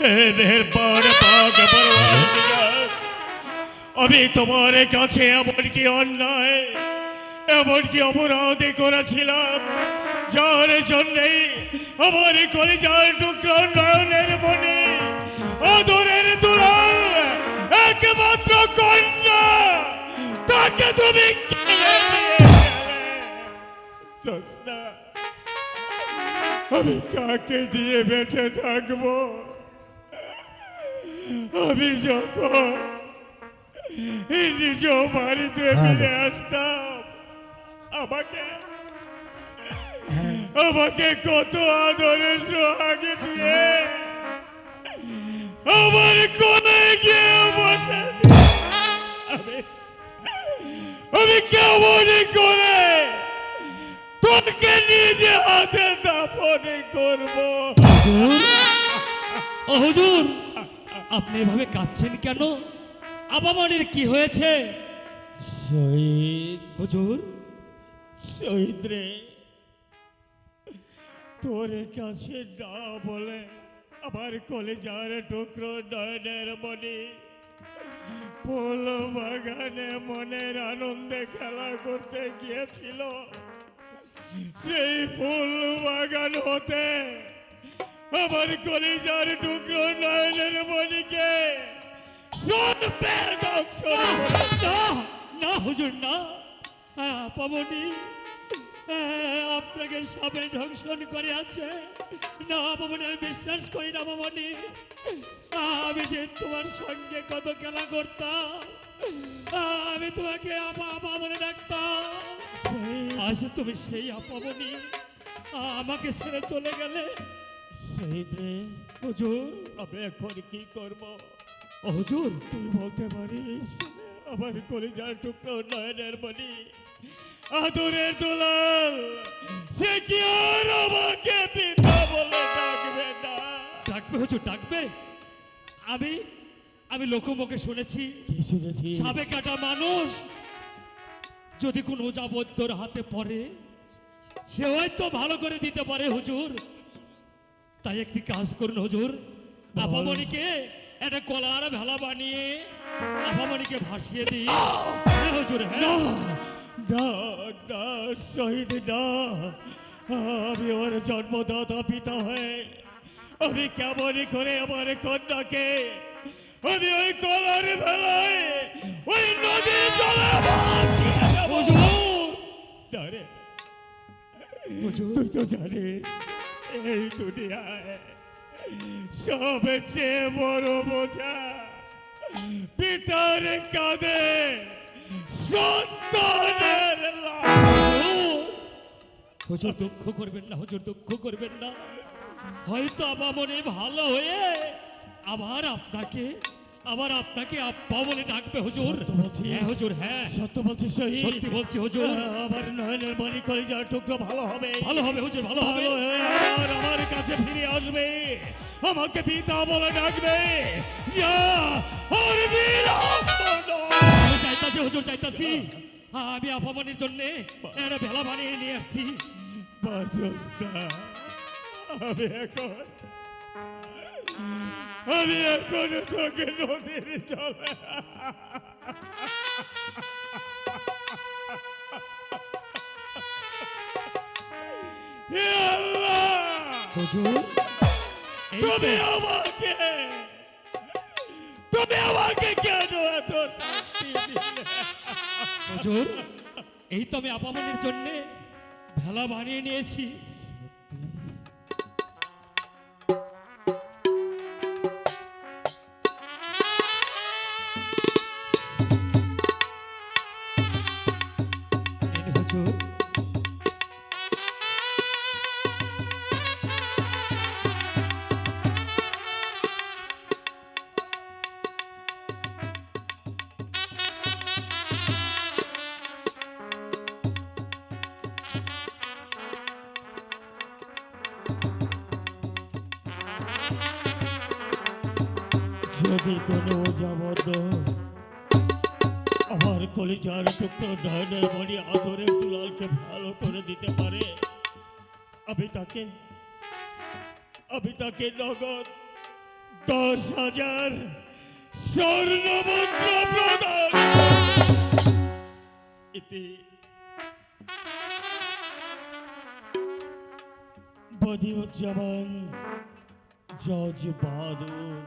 এরপর পাক পরওয়ারদিগার, আমি তোমার কাছে এমনকি অন্যায় এমনকি অপরাধী করেছিলাম, যার জন্যে আমার কলিজার টুকরো নয়নের মনে আদরের দুলাল একমাত্র কন্যা, তাকে তুমি কেড়ে নিয়েছিলে। দোস্তা, আমি কাকে দিয়ে বেঁচে থাকবো? আমি যখন নিজ বাড়িতে ফিরে আসতাম, আমাকে আমাকে কত আদরে সোহাগে দিয়ে আমার কোলে গিয়ে বসে আমি আমি কেমন করে তোকে নিজে হাতে দাফন করব? ও হুজুর, আপনি এভাবে কাঁদছেন কেন? আবামনির কি হয়েছে? শহীদ, হুজুর, শহীদ রে, তোর কাছে না বলে আমার কলেজার টুকরো নয়নের মনি ফুল বাগানে মনের আনন্দে খেলা করতে গিয়েছিল। সেই ফুল বাগান হতে আমার কলেজার টুকরো নয়নের মনিকে না না হুজুর, না। আপামনি আপনাকে সবে ধ্বংসন করে আছে। না আপামনি, আমি বিশ্বাস করি না আপামনি। আমি যে তোমার সঙ্গে কত খেলা করতাম, আমি তোমাকে আপা আপা বলে ডাকতাম। আজ তুমি সেই আপামনি আমাকে ছেড়ে চলে গেলে। শহীদ রে, হুজুর, আমি এখন কি করব? ও হুজুর, তুই বলতে পারিস আমার কলিজার টুকরো নয়নের মনি আদরের দুলাল সে কি আর আমাকে পিতা বলে ডাকবে না? ডাকবে হুজুর, ডাকবে। আমি আমি লোকমুখে শুনেছি, কি শুনেছি? সাবে কাটা মানুষ যদি কোনো ওজাবদ্ধর হাতে পড়ে, সে হয়তো ভালো করে দিতে পারে হুজুর। তাই একটি কাজ করুন হুজুর, আপামনিকে একটা কলার ভেলা বানিয়ে আপামনিকে ভাসিয়ে দিই। হ্যাঁ হুজুর, হ্যাঁ। না না শহীদ, না, আমি ওর জন্মদাতা পিতা হয়ে আমি কেমন করে আমার কন্যাকে আমি ওই কলার ভেলায় ওই নদীর জলে ভাসিয়ে দেব? না রে, তুই তো জানিস এই দুনিয়ায় সবচেয়ে বড় বোঝা পিতার কাঁধে সন্তানের লাশ। হুজুর দুঃখ করবেন না, হুজুর দুঃখ করবেন না। হয়তো আপামনি ভালো হয়ে আবার আপনাকে আব্বা বলে ডাকবে হুজুর। সত্য বলছিস? হ্যাঁ হুজুর, হ্যাঁ সত্য বলছিস শহীদ? সত্যি বলছি হুজুর। আমার নয়নের মনি কলিজার টুকরো ভালো হবে, ভালো হবে হুজুর, ভালো হবে। ভালো হয়ে আবার আমার কাছে ফিরে আসবে, আমাকে পিতা বলে ডাকবে। যা আর বিলম্ব নয়। আমি চাইতাছি হুজুর, চাইতাছি। আমি আপামনির জন্য একটা ভেলা বানিয়ে নিয়ে আসছি। বাঁচস না। আমি এখন তোকে নদীর জলে হে আল্লাহ, হুজুর, এই তো- তুমি আমাকে কেন এত শাস্তি দিলে? হুজুর, এই তো আমি আপামনির জন্য ভেলা বানিয়ে নিয়েছি। এই হুজুর, যদি কোনো যাবত আমার কলিজার টুকরো নয়নের মনি আদরের দুলালকে ভালো করে দিতে পারে, আমি তাকে নগদ 10,000 স্বর্ণমুদ্রা প্রদান। এতে বদিউজ্জামান জজ বাহাদুর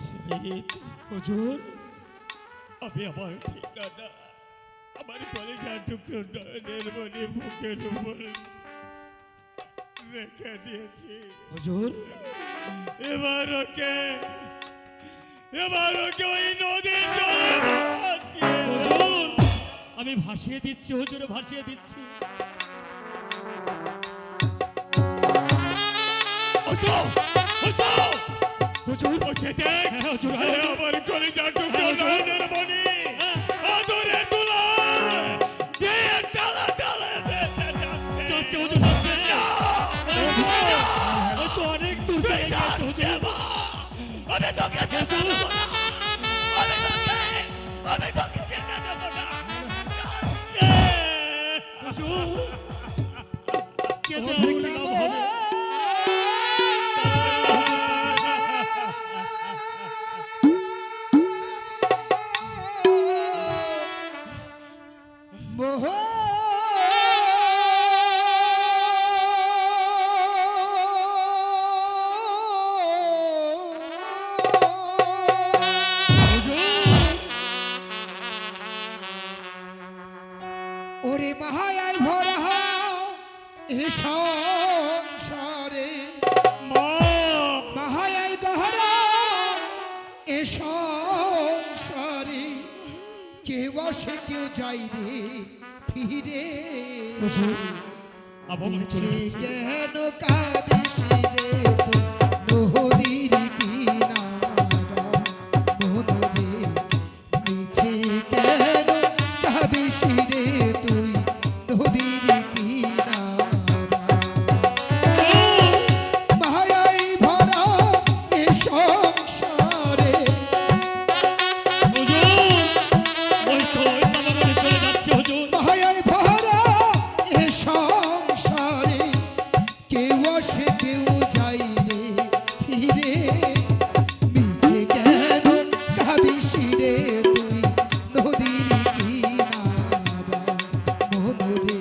শহীদ হুজুর, আমি আমার ঠিকানা আমার কলেজার টুকরো নয়নের মনে বুকের উপর রেখে দিয়েছি। হুজুর, এবার ওকে ওই নদীর জলে ভাসিয়ে হুজুর, আমি ভাসিয়ে দিচ্ছি হুজুর, ভাসিয়ে দিচ্ছি। ওঠো, ওঠো, হুজুর, উঠে দেখ, হ্যাঁ, হুজুর, আরে আমার কলেজার টুকরো হ্যাঁ, হুজুর। নয়নের মনি আদরের দুলাল যে ডালা ডালা বেঁচে যাচ্ছে। যাচ্ছে হুজুর, যাচ্ছে। ওই তো অনেক দূর চলে গেছে হুজুর। আমি তোকে যেতে দেবো না। আমি তোকে যেতে দেবো না। হুজুর, কেঁদে আর কি লাভ হবে? মোহ ওরে মাহায় ভরা এ সংসারে মা, মাহায় গহরা এ সংসারে কেউ আসে কেউ যাই রে ফিরে হুজুর, আবহাওয়া চলে মিছে যাচ্ছে। কেন কাঁদিস রে তুই নদীর কিনারা মনরে মিছে কেন কাঁদিস রে তুই নদীর কিনারা মায়াই ভরা এ সংসারে হুজুর, ওই তো ওই তালাবনে চলে যাচ্ছে হুজুর। মায়াই ভরা এ সংসারে কেউ আসে কেউ যাই রে ফিরে মিছে কেন কাঁদিস রে তুই নদীর কিনারা মনরে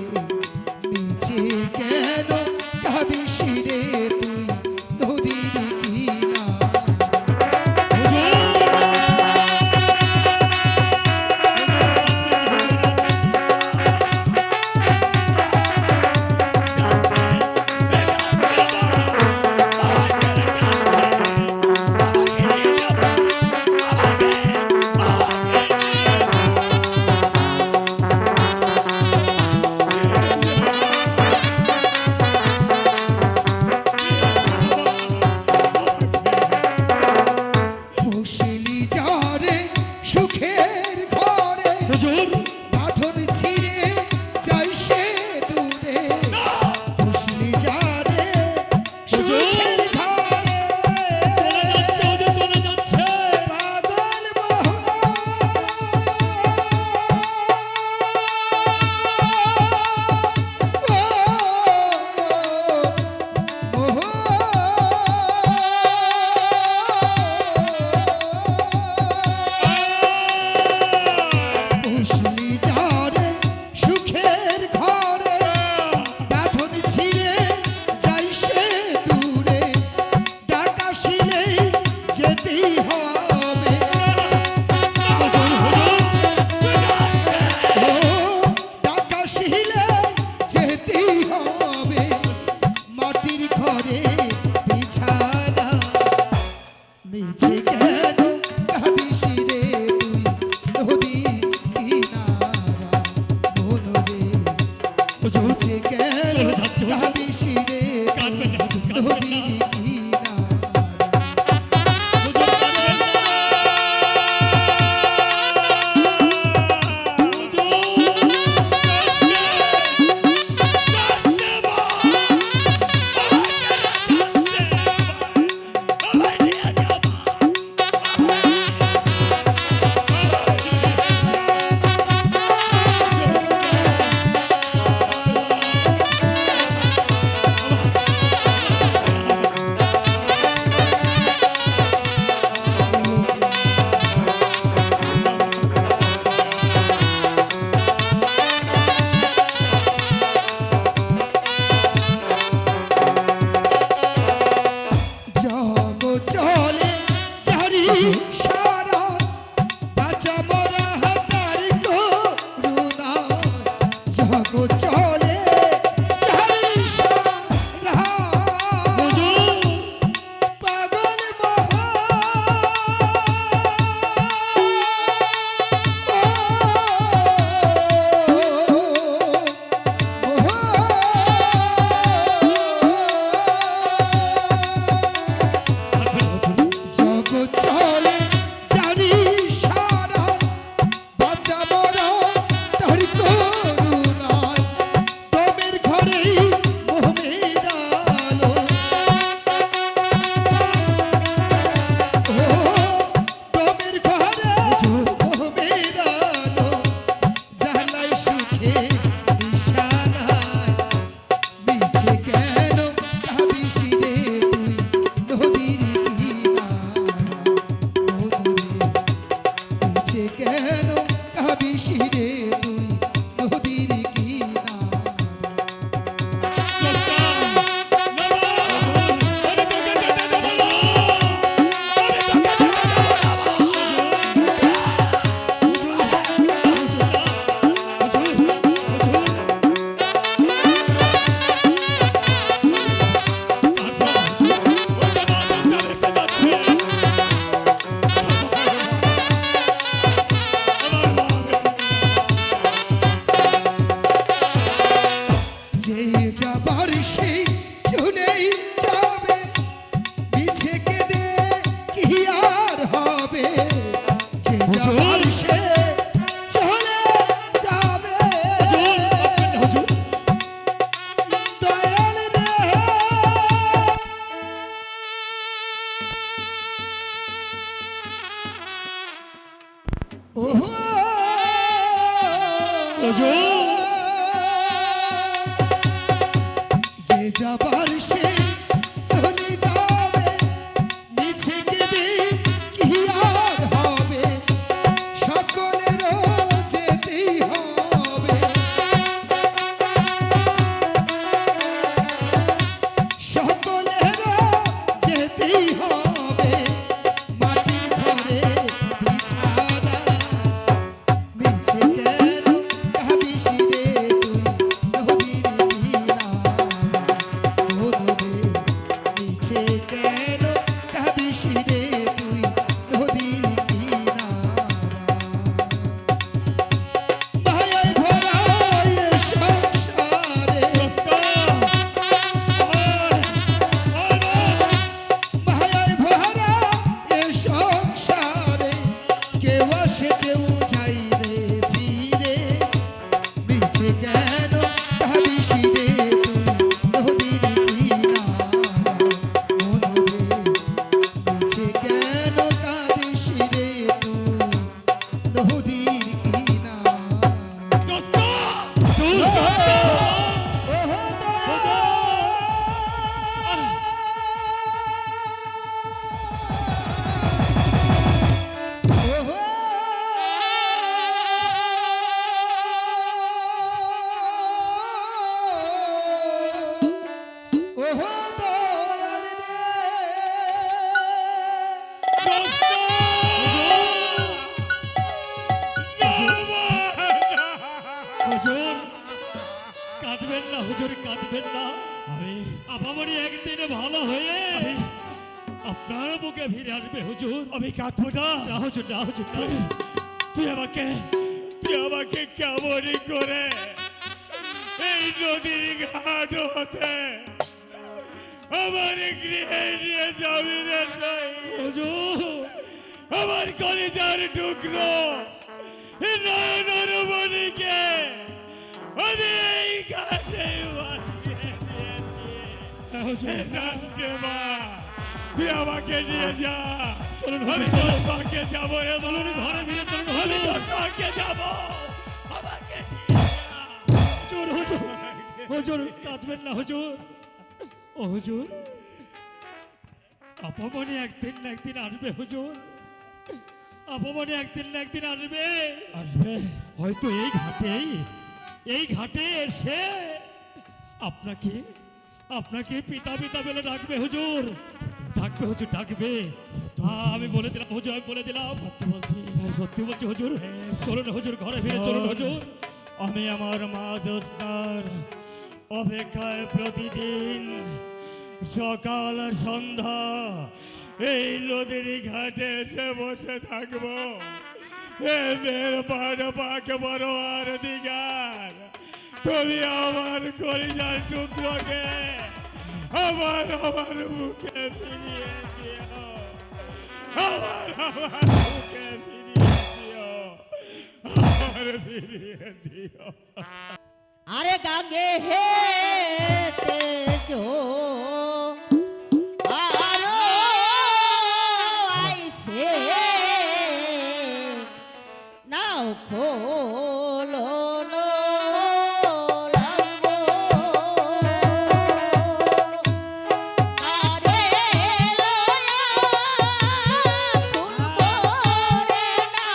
মিছে কেন কাঁদিস রে তুই নদীর কিনারা মুশলি যারে সুখের ঘরে হুজুর, বাঁধন ছিঁড়ে যাই সে দূরে মুশলি যারে সুখের ঘরে চলে যাচ্ছে হুজুর, চলে যাচ্ছে। পাগল মুশলি কেন কাঁদিস রে তুই নদীর কিনারা যে যাবার সেই চলেই যাবে মিছে কেঁদে কি আর হবে যে যাবার সে চলে যাবে দয়াল রে যে যাবার সে চলে যাবে মিছে কেঁদে কি আর হবে সকলেরও যেতেই হবে সকলেরও যেতেই হবে মাটি ঘরে বিছানা মিছে কেন কাঁদিস রে তুই নদীর কিনারা বধূ রে মায়ায় ভরা এ সংসারে কেউ আসে কেউ যাই রে ফিরে মিছে কেন কাঁদিস রে তুই নদীর কিনারা মিছে কেন কাঁদিস রে তুই নদীর কিনারা হুজুর কাঁদবেন না, হুজুর কাঁদবেন না। আপামনি একদিন ভালো হয়ে আপনার বুকে ফিরে আসবে হুজুর। আমি কাঁদবো না। না হুজুর, না হুজুর, না। তুই আমাকে কেমন করে এই নদীর ঘাট হতে আমার গৃহে নিয়ে যাবি রে হুজুর আমার কলিজার টুকরো নয়নের মণিকে আমি এই ঘাটে ভাসিয়ে দিয়েছি। নাচতে মা, তুই আমাকে নিয়ে যা। আমি তোর সঙ্গে যাবো রে, বলুন ঘরে ফিরে চলুন। আমি তোর সঙ্গে যাবো, আমাকে নিয়ে যা। হুজুর, হুজুর কাঁদবেন না হুজুর। ও হুজুর, আপামনি একদিন না একদিন আসবে হুজুর। আপামনি একদিন না একদিন আসবে। আসবে হয়তো এই ঘাটে এসে আপনাকে আপনাকে পিতা পিতা বলে ডাকবে হুজুর। ডাকবে হুজুর, ডাকবে। আমি বলে দিলাম হুজুর, আমি বলে দিলাম। সত্যি বলছি হুজুর। চলুন হুজুর, ঘরে ফিরে চলুন হুজুর। আমি আমার মা জ্যোৎস্নার অপেক্ষায় প্রতিদিন সকাল আর সন্ধ্যা এই নদীর ঘাটে এসে বসে থাকবো। এদের পাক বড় আর দিগার, তুমি আমার কলিজার টুকরোকে আমার বুকে ফিরিয়ে দিও। আমার বুকে ফিরিয়ে দিও। আরে গাঙ্গে হেতে যো আরো আইছে নাও খোলো লাগবো আরে লয়া খুলবো রে না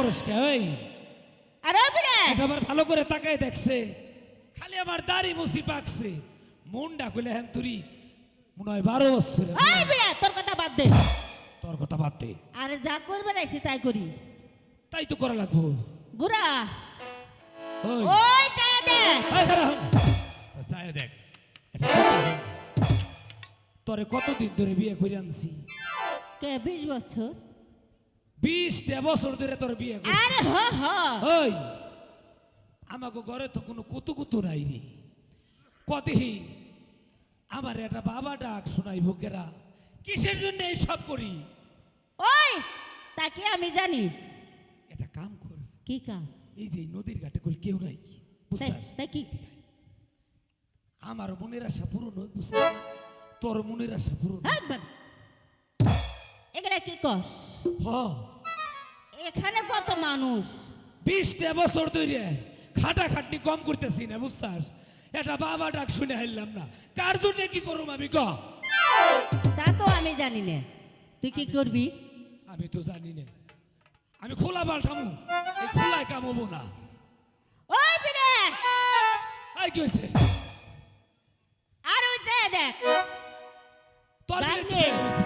করস কে ওই আরে বিরে এটা আবার ভালো করে তাকায় দেখছে খালি আমার দাড়ি মুসি পাকছে মুন্ডা কইলে হ্যাঁ তুই মনে হয় 12 বছর ওই বিরে তোর কথা বাদ দে তোর কথা বাদ দে আরে যা করবে রাইছি তাই করি তাই তো করা লাগবো বুড়া ওই ওই চায় দে এই হারাম চায় দেখ এটা কত- তোরে কতদিন ধরে বিয়ে করে আনছি কে 20 বছর 20টা বছর ধরে তোর বিয়ে করছি আরে হ হ ওই আমাকে ঘরে তো কোনো কুতু নাই রে কতহি আমার একটা বাবা ডাক শোনাই ভোকেরা কিসের জন্য এই সব করি ওই তাকে আমি জানি এটা কাম কর কি কাম এই যে নদীর ঘাটে কল কেউ নাই তাই বুঝছাস তাই কি আমার মনের আশা পূরণ হয় বুঝছিস না? তোর মনের আশা পূরণ হয়। হ্যাঁ বাদ। এগুলা কি কস হ এখানে কত মানুষ 20টা বছর ধরে খাটাখাটনি কম করতেছি না বুঝছাস এটা বাবা ডাক শুনে হাইলাম না কার জন্য কি করুম আমি ক তা তো আমি জানি না তুই কি করবি আমি তো জানি না আমি খোলা পাল্টামু এই খোলায় কামবো না ওই বিরে এই কি হয়েছে আর ওই চায় দেখ তোর বিয়ে তো জানি। হয়ে গেছে।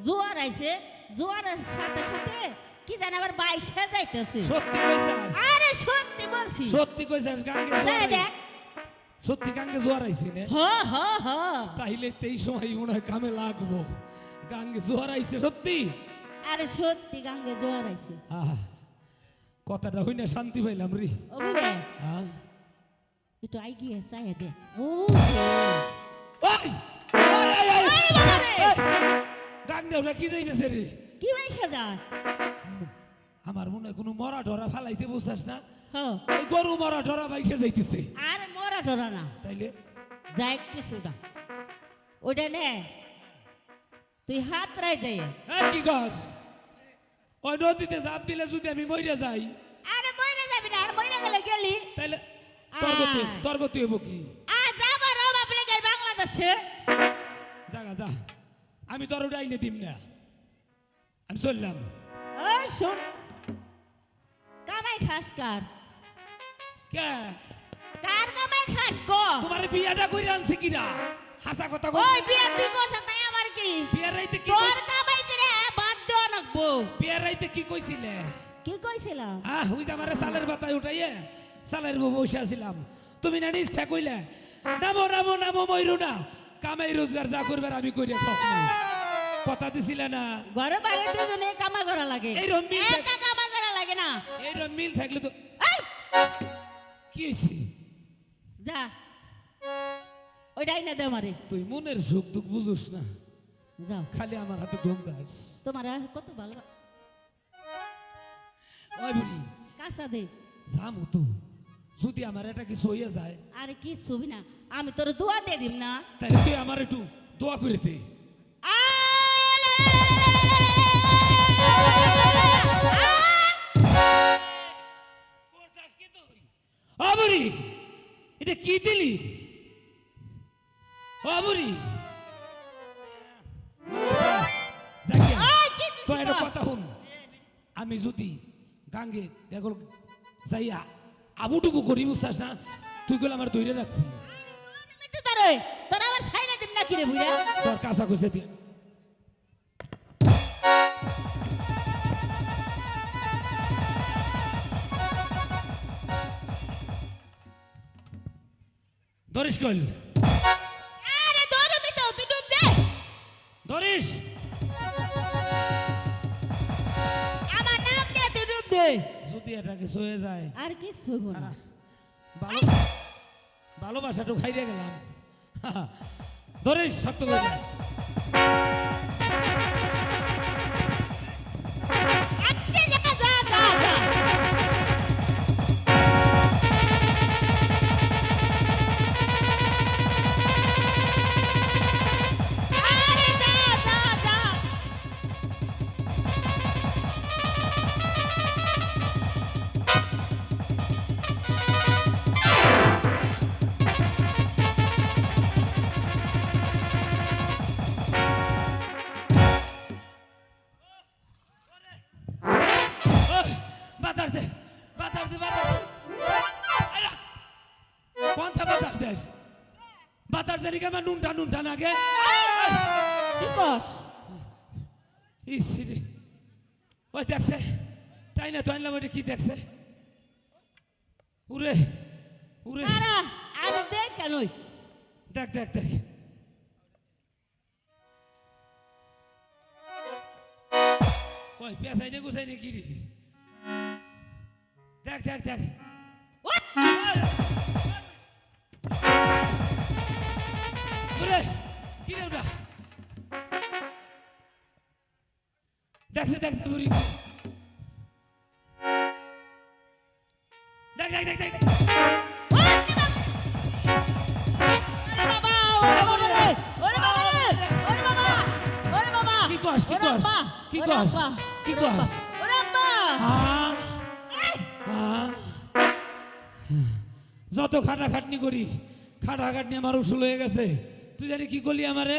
জোয়ার আইছে জোয়ারের সাথে সাথে কি জানি আবার 22 যাইতেছে সত্যি কইছাস আরে সত্যি বলছি সত্যি কইছাস গাঙ্গে চায় জোয়ার দেখ সত্যি গাঙ্গে জোয়ার আইছে না হ হ হ তাইলে তেই সময় মনে হয় কামে লাগবো গাঙ্গে জোয়ার আইছে সত্যি আরে সত্যি গাঙ্গে জোয়ার আইছে আহা, কথাটা হই না শান্তি পাইলাম রে ও বিরে হ্যাঁ একটু আই গিয়ে চায় দেখ ও ওই ওই, ওই, ওই, ওই বাবারে! গাঙ্গে ওরা কি যাইতেছে রে কি বাইসা যায় আমার মনে হয় কোনো মরা ঢরা ফালাইছে বুঝছাস না হ্যাঁ এই গরু মরা ঢরা বাইসে যাইতেছে আরে মরা টরা না তাইলে যাই কিছুটা ওটা নে তুই হাত রাই যাই এই কি কর ওই নদীতে জাপ দিলে যদি আমি মরে যাই আরে মইরা যাবি না আর মইরা গেলে গেলি তাইলে আয়। তোর গতি হইব কি আ যাবার অভাব লেগে বাংলাদেশে জাগা যা আমি তোর ডাইনে দিম না আমি চললাম ওই শোন কামাই খাস কার কে কার কামাই খাস কো তোমার বিয়াটা কইরা আনছে কিনা হাসা কথা কই ওই বিয়া তুই কোসা তাই আমার কি বিয়ার রাইতে কি তোর কামাই করে বাদ দেওয়া নাকবো বিয়ার রাইতে কি কইছিলে কি কইছিলাম ওই যে আমারে সালের বাতায় উঠাইয়ে সালের বউ বসে আছিলাম তুমি না নিজ কইলে নামো নামো নামো ময়ূর না কামাই রোজগার যা করবার আমি কইরে কখনো কথা দিছিলে না ঘরে বাইরে দুজনে কামাই করা লাগে এইরকম মিল থাক- একা কামাই করা লাগে না এইরকম মিল থাকলে তো এই কি হয়েছে যা ওইটাই না দে আমারে তুই মনের সুখ দুঃখ বুঝোস না যাও খালি আমার হাতে ধমকাস তোমার কত ভালো ওই বুড়ি কাঁচা দে যামু তো যদি আমার এটা কিছু হইয়া যায় আরে কি ছবি না আমি তোর দোয়া দিয়ে দিব না তাহলে তুই আমার একটু দোয়া করে দে অবরি এটা কি দিলি অবরি তো একটা কথা শুন আমি যদি গাঙ্গে দেখল যাইয়া আবুটুকু করি বুঝছাস না তুই গেলে আমার দৈরে রাখবি তোর আবার ছাইরা দিব না কি রে বুইরা তোর কাঁচা কষে দিয়ে ধরিস কইল আরে দৌড়বি তো তুই ডুব দে ধরিস আমার নাম দিয়ে তুই ডুব দে যদি এটা কিছু হয়ে যায় আর কি ছবি না খারা, ভালো ভালোবাসাটা খাইরে গেলাম ধরিস শক্ত করে দে। আজকে যা যা যা যা আরে যা যা যা বাতাস দে বাতাস দে বাতাস কোনটা বাতাস দেশ বাতাস দেরি কেমন নুনটা নুনটা না গে কি কস ইসিরে ওই দেখছে তাই না তো আনলাম ওইটা কি দেখছে উরে উরে আরে আমি দেখ কেনই দেখ দেখ দেখ ওই পেঁচাই নে গুছাই নে কি রে দেখ দেখ দেখ উরে কি রে ওটা দেখছে দেখছে বুড়ি দেখ দেখ দেখ দেখ দেখ কি কস কি কস কি কস কি কস যত খাটাখাটনি করি খাটাখাটনি আমার উসুল হয়ে গেছে তুই জানি কি করলি আমারে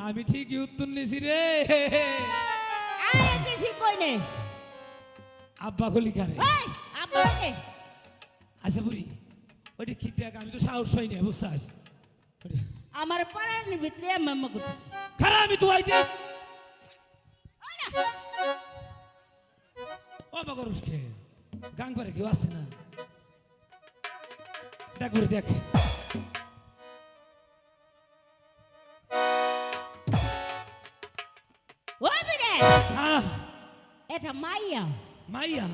আমি ঠিকই উত্তর নিছি রে আব্বা কলি কারে আচ্ছা বুড়ি ওইটা কি দেখ আমি তো সাহস পাই না বুঝছাস আমার পাড়ার ভিতরে মাম্মা করতেছে খারাপ আমি তো আইতে ও মা করুস কে গাং করে কেউ আসছে না দেখ বুড়ি দেখ ওই বিরে হ্যাঁ এটা মাইয়া মাইয়া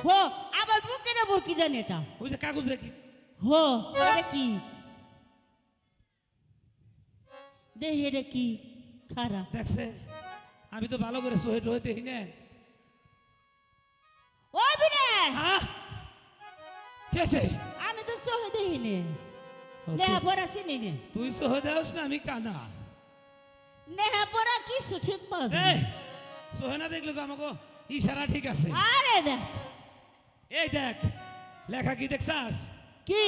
হো আবার বুকে না বুকি জানি এটা ওই যে কাগজ দেখি হো এটা কি দেহে রে কি খারাপ দেখছে আমি তো ভালো করে সোহেট হয়ে দেখি না ওই বিরে হ্যাঁ কেছে আমি তো সহ দেহি নে Okay. নেহা পড়া চিনি নে তুই সোহে দেওস না আমি কানা নেহা পড়া কিছু ঠিক পাওয়া যায় এই না। সোহে না দেখলে তো আমাকে ইশারা ঠিক আছে আরে দেখ এই দেখ লেখা কি দেখছাস কি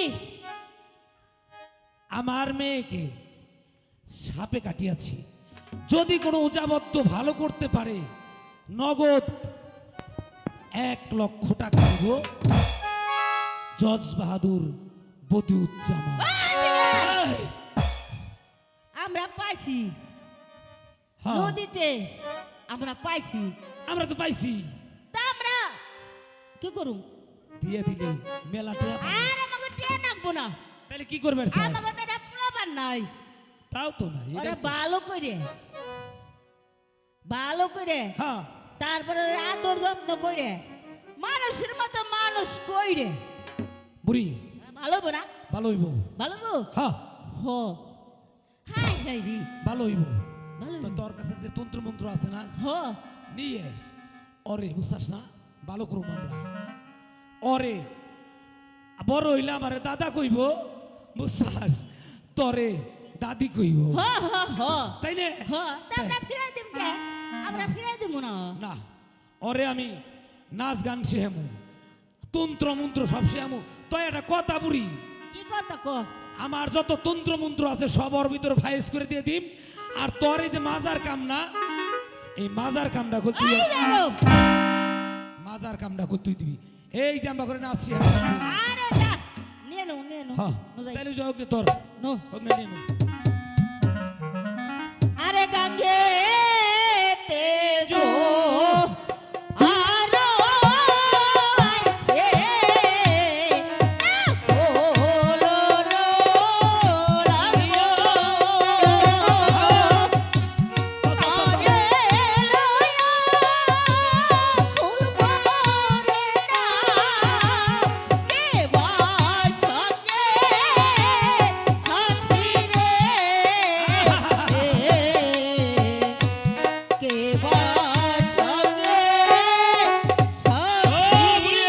আমার মেয়েকে সাপে কাটিয়াছি যদি কোনো উজাবদ্ধ ভালো করতে পারে নগদ 1,00,000 টাকা দিব জজ বাহাদুর বদিউজ্জামান এই, আমরা পাইছি হ্যাঁ, নদীতে আমরা পাইছি আমরা তো পাইছি তা আমরা কি করুম দিয়ে দিলে মেলা টেয়া পাবো। আর আমাকে টেনে রাখবো না তাহলে কি করবে স্যার? আমাকে তো এটা প্রমাণ নাই তাও তো না এটা ওরা তো- ভালো করে হ্যাঁ তারপরে আদর যত্ন করে মানুষের মতো মানুষ কইরে বুড়ি ভালো হবো না ভালো হইব ভালো হবো হ্যাঁ হো হাই হাই রি ভালো হইব ভালো তো হইবো। তোর কাছে যে তন্ত্র মন্ত্র আছে না হো নিয়ে অরে বুঝছাস না ভালো করুম আমরা অরে বড় হইলে আমারে দাদা কইব বুঝছাস তরে দাদি কইব হো হো হো তাই না হো তা আমরা ফিরাই দিম কে আমরা ফিরাই দিব না না অরে আমি নাচ গান শেহামু তন্ত্র মন্ত্র সব শেহামু তো একটা কথা বুড়ি কি কথা কো আমার যত তন্ত্র মন্ত্র আছে সব ওর ভিতরে ভাইস করে দিয়ে দিম আর তোর এই যে মাজার কাম না এই মাজার কামটা কর তুই এই বেরো মাজার কামটা কর তুই দিবি এই যে আমরা করে নাচছি আরে যা নিয়ে নো হ্যাঁ নো যাই তাহলে যাও নে তোর নো হোক না নিয়ে নে। আরে গঙ্গে তেজো আরো আইছে কোলো রো লাগো আরে লয়া খুলবো রে না কে বাসঙ্গে সাথী রে কে বাসঙ্গে সাথী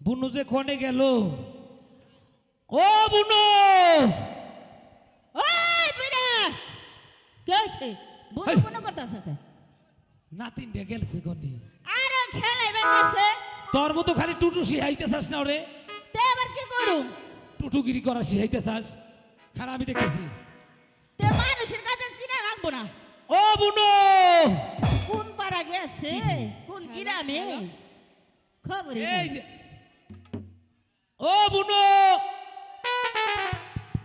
বুনু যে কোনে গেল ও বুনো হেই। বুনো করতেছে কে নাতিন দিয়ে গেলছে কোনি আরে খেলাইবেন গেছে তোর মতো খালি টুটু শিহাইতে চাস না ওরে তে এবার কি করুম টুটুগিরি করা শিহাইতে চাস খারাপ আমি দেখতেছি তে মানুষের কাছে চিনা রাখবো না ও বুনো কোন পাড়া গেছে কোন গ্রামে খবর এই যে ও বুনো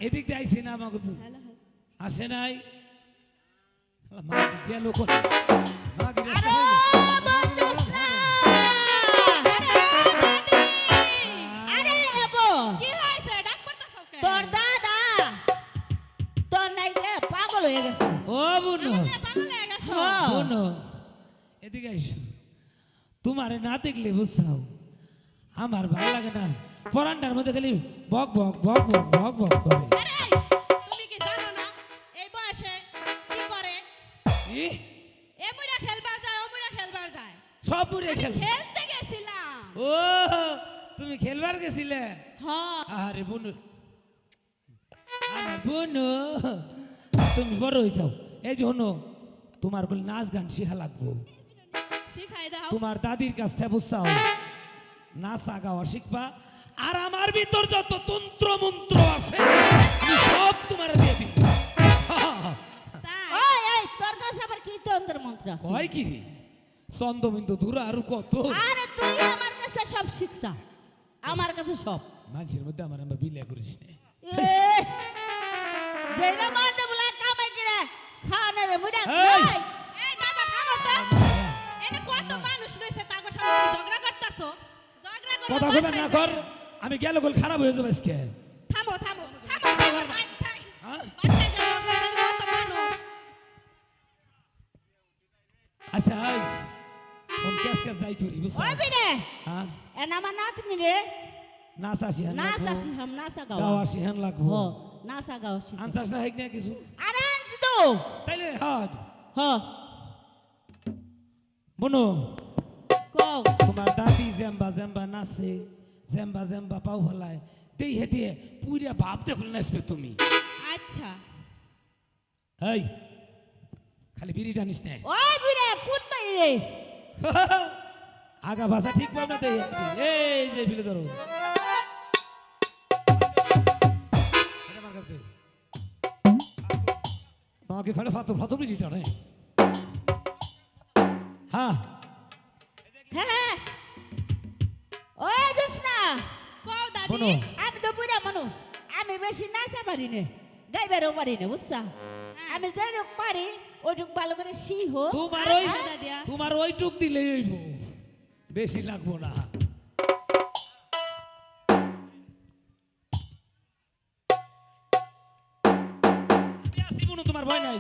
এদিক দিয়ে আইসি না আমাকে আসে নাই মা গেল কোথায় মা গেল আরে এবো কি হয়েছে ডাক পড়তাছ কেন তোর দাদা তোর নাই রে পাগল হয়ে গেছে ও বুনো পাগল হয়ে গেছো হ্যাঁ। বুনো এদিকে আইসো তোমারে না দেখলে বুঝছাও আমার ভালো লাগে না পরান্ডার মধ্যে খালি বক বক বক বক বক বক করে আরে তুমি কি জানো না এই বয়সে কি করে ই, এমুরা খেলবার যায় ওমুরা খেলবার যায় সব পুরে খেল খেলতে গেছিলাম ও তুমি খেলবার গেছিলে হ্যাঁ আরে বুনু আমার বুনু তুমি বড় হয়েছাও এই যে হনো তোমার কোন নাচ গান শিখা লাগবো শিখাই দাও তোমার দাদির কাছ থেকে বুঝছাও নাচা গাওয়া শিখবা আর আমার ভিতর যত তন্ত্র মন্ত্র আছে আমি সব তোমার দিয়ে দিব তাই ওই ওই তোর কাছে আবার কি তন্ত্র মন্ত্র আছে হয় কি রে চন্দ্রবিন্দু দূর আর কত আরে তুই আমার কাছে সব শিখছা আমার কাছে সব মানুষের মধ্যে আমার আমরা বিলে করিস না যেটা মারতে বলে কামাই করে খাওয়ানোর মুড়া এই! এই দাদা থামো তো এনে কত মানুষ রয়েছে তাগো সামনে তুমি ঝগড়া করতাছো ঝগড়া করে কথা কথা না কর আমি গেল গোল খারাপ হয়ে যাবে আজকে থামো থামো থামো বাচ্চা হ্যাঁ? কত মানুষ আচ্ছা এই, কোন ক্যাস ক্যাস যাই করি বুঝছো ওই বিনে হ্যাঁ এ আমার নাতনি রে নাচ আসি হ্যাঁ নাচা শিখাম নাচা গাওয়া গাওয়া আসি হ্যাঁ লাগবো হ নাচা গাওয়া শিখাম আনসাস না হেক না কিছু আরে আনছি তো তাইলে হাট হ বনো কও তোমার দাদি জেম্বা জেম্বা নাচে জেম্বা জেম্বা পাও ফেলায় দেই হেঁটে পুরা ভাব দেখুন নাচবে তুমি আচ্ছা এই খালি বিড়ি টানিস না ওই বিনে কোন বাই রে আগা ভাষা ঠিক পাব না দেই এই যে ফিলে ধরো এটা আমার কাছে দে। আমাকে খালি ফাতো ফাতো বিড়ি টানে হ্যাঁ হ্যাঁ ওই জোসনা কও দাদি বনো আমি তো বুড়া মানুষ আমি বেশি নাচা পারি না গাইবারও পারি না বুঝছা আমি যেটুক পারি ওইটুক ভালো করে শিহ তোমার ওই আচ্ছা, দাদিয়া। তোমার ওইটুক দিলেই হইব বেশি লাগবো না আমি আসি বোনো, তোমার ভয় নাই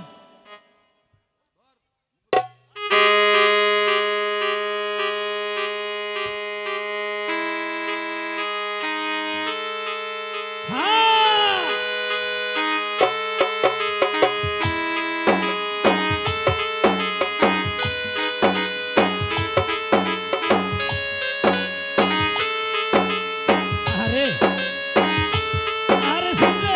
হ্যাঁ আরে আরে শুনবে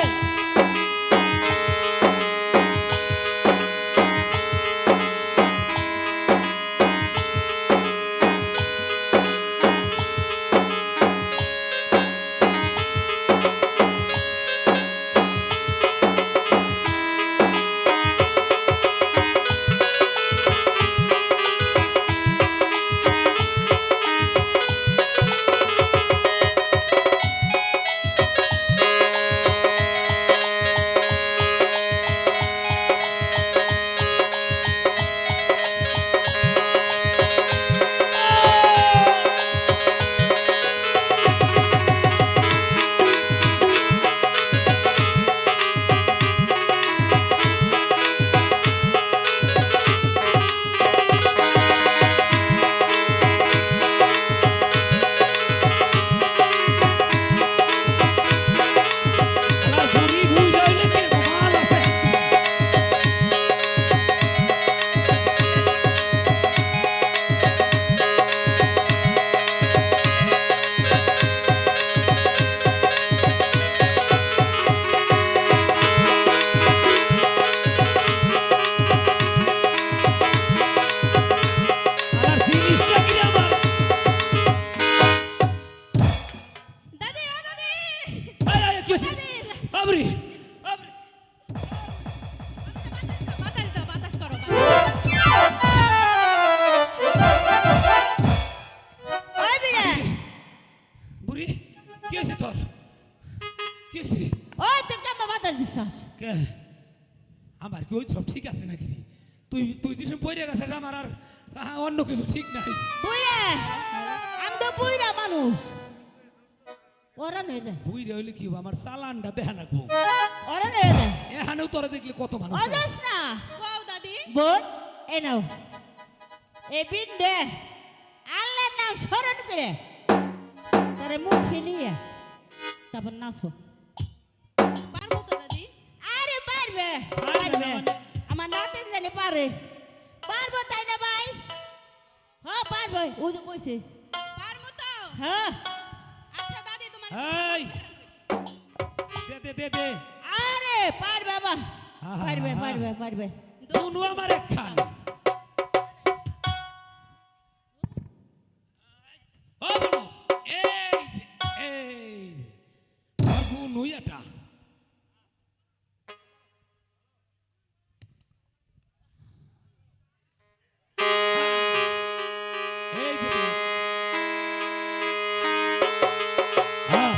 আবরি আবরি বাতাস দাও, বাতাস করো, ওই বিরে বুড়ি কি হয়েছে তোর কি হয়েছে ওই তুই কেমন বাতাস দিছাস কে আমার কি ওই সব ঠিক আছে নাকি রে? তুই তুই যেসব পড়ে গেছিস আমার আর অন্য কিছু ঠিক নাই বুইরে আমি তো বুইরা মানুষ ওরা নয় যায় বুড়ি হইলে কি হবো? আমার চালানটা দেখা রাখবো ওরা নয় যায় এখানেও তোরা দেখলে কত মানুষ অজাস না কও দাদি। বোন এ নাও এ বিন্দে আল্লাহর নাম স্মরণ করে তারে মুখে নিয়ে তারপর নাচো পারবো তো দাদি। আরে পারবে পারবে পারবে না আমার নাতেন জানি পারে পারবো তাই না ভাই হ্যাঁ পারবে ও যে কইছে পারবো তো। হ্যাঁ আচ্ছা দাদি তোমার এই দে দে দে দে আরে পারবে বাবা আহা, পারবে আহা। পারবে পারবে দুনু আমার একখান ও বুনু এই যে, এই আর বুনু এটা এই যে বুনু। হ্যাঁ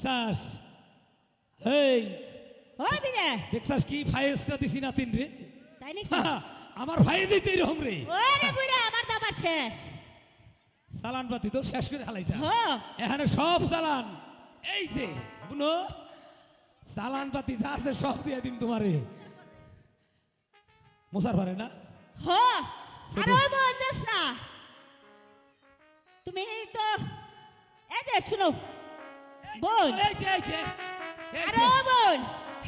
দেখছাস এই ও বিরে দেখছাস কি ফাইসটা দিছি না তিন রে তাই নাকি আমার ভাই যেতে এরকম রে ওরে বুড়া আমার দাবা শেষ চালান পাতি তো শেষ করে হালাইছা হ এখানে সব চালান এই যে বুনো চালান পাতি যা আছে সব দিয়ে দিম তোমারে মোসার পারে না হ আর ওই বলতেছ না তুমি তো এই যে শুনো বোন এই যে এই যে এই আরে যে। ও বোন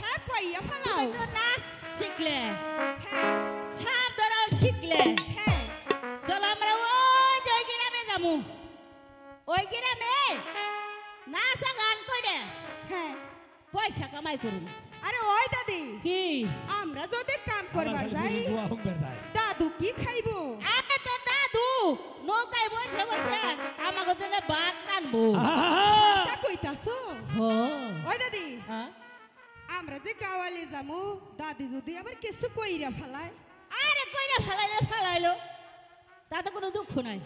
হ্যাঁ কইয়া ফেলাও তুমি তো নাচ শিখলে হ্যাঁ সাপ ধরাও শিখলে হ্যাঁ চলো আমরা ওই যে ওই গ্রামে যাবো ওই গ্রামে নাচা গান করে হ্যাঁ পয়সা কামাই করুন আরে ওই দাদি কি আমরা যদি কাম আমার করবার খালি যাই বুড়ি বুয়া হুঙ্গার যায় দাদু কি খাইবো আরে তো দাদু নৌকায় বসে বসে আমাকে জন্য ভাত রানবো আহা! তা কইতাছো হ ওই দাদি হ্যাঁ? আমরা যে গাওয়ালে যামু দাদি যদি আবার কিছু কইরা ফেলায় আরে কইরা ফেলাইলো ফেলাইলো তাতে কোনো দুঃখ নাই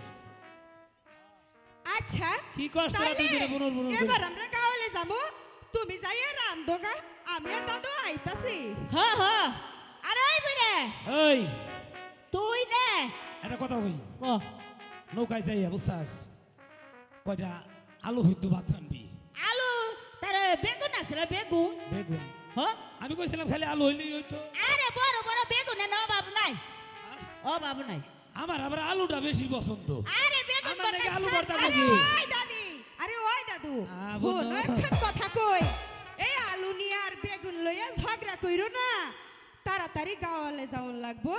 আচ্ছা কি কষ্ট হয় তাইলে দুজনে বুনুর বুনুর করে? এবার আমরা গাওয়ালে যামু তুমি যাইয়া রান্ধোগা আমি আর দাদু আইতাছি হ্যাঁ হ্যাঁ আরে ওই বলে এই তুই নে একটা কথা কই ক নৌকায় যাইয়া বুঝছাস কয়টা আলু হইতো ভাত রানবি আলু তার বেগুন আছে না বেগুন বেগুন হ্যাঁ আমি কইছিলাম খালি আলু হইলেই হইতো আরে বড় বড় বেগুন না বাবু নাই ও বাবু নাই আমার আবার আলুটা বেশি পছন্দ আরে বেগুন আমার নাকি আলু ভর্তা আরে নাকি ওই দাদি আরে ওই দাদু বোন। বোন একখান কথা কই এই আলু নিয়ে আর বেগুন লইয়া ঝগড়া কইরো না তাড়াতাড়ি গাওয়ালে যাওন লাগবো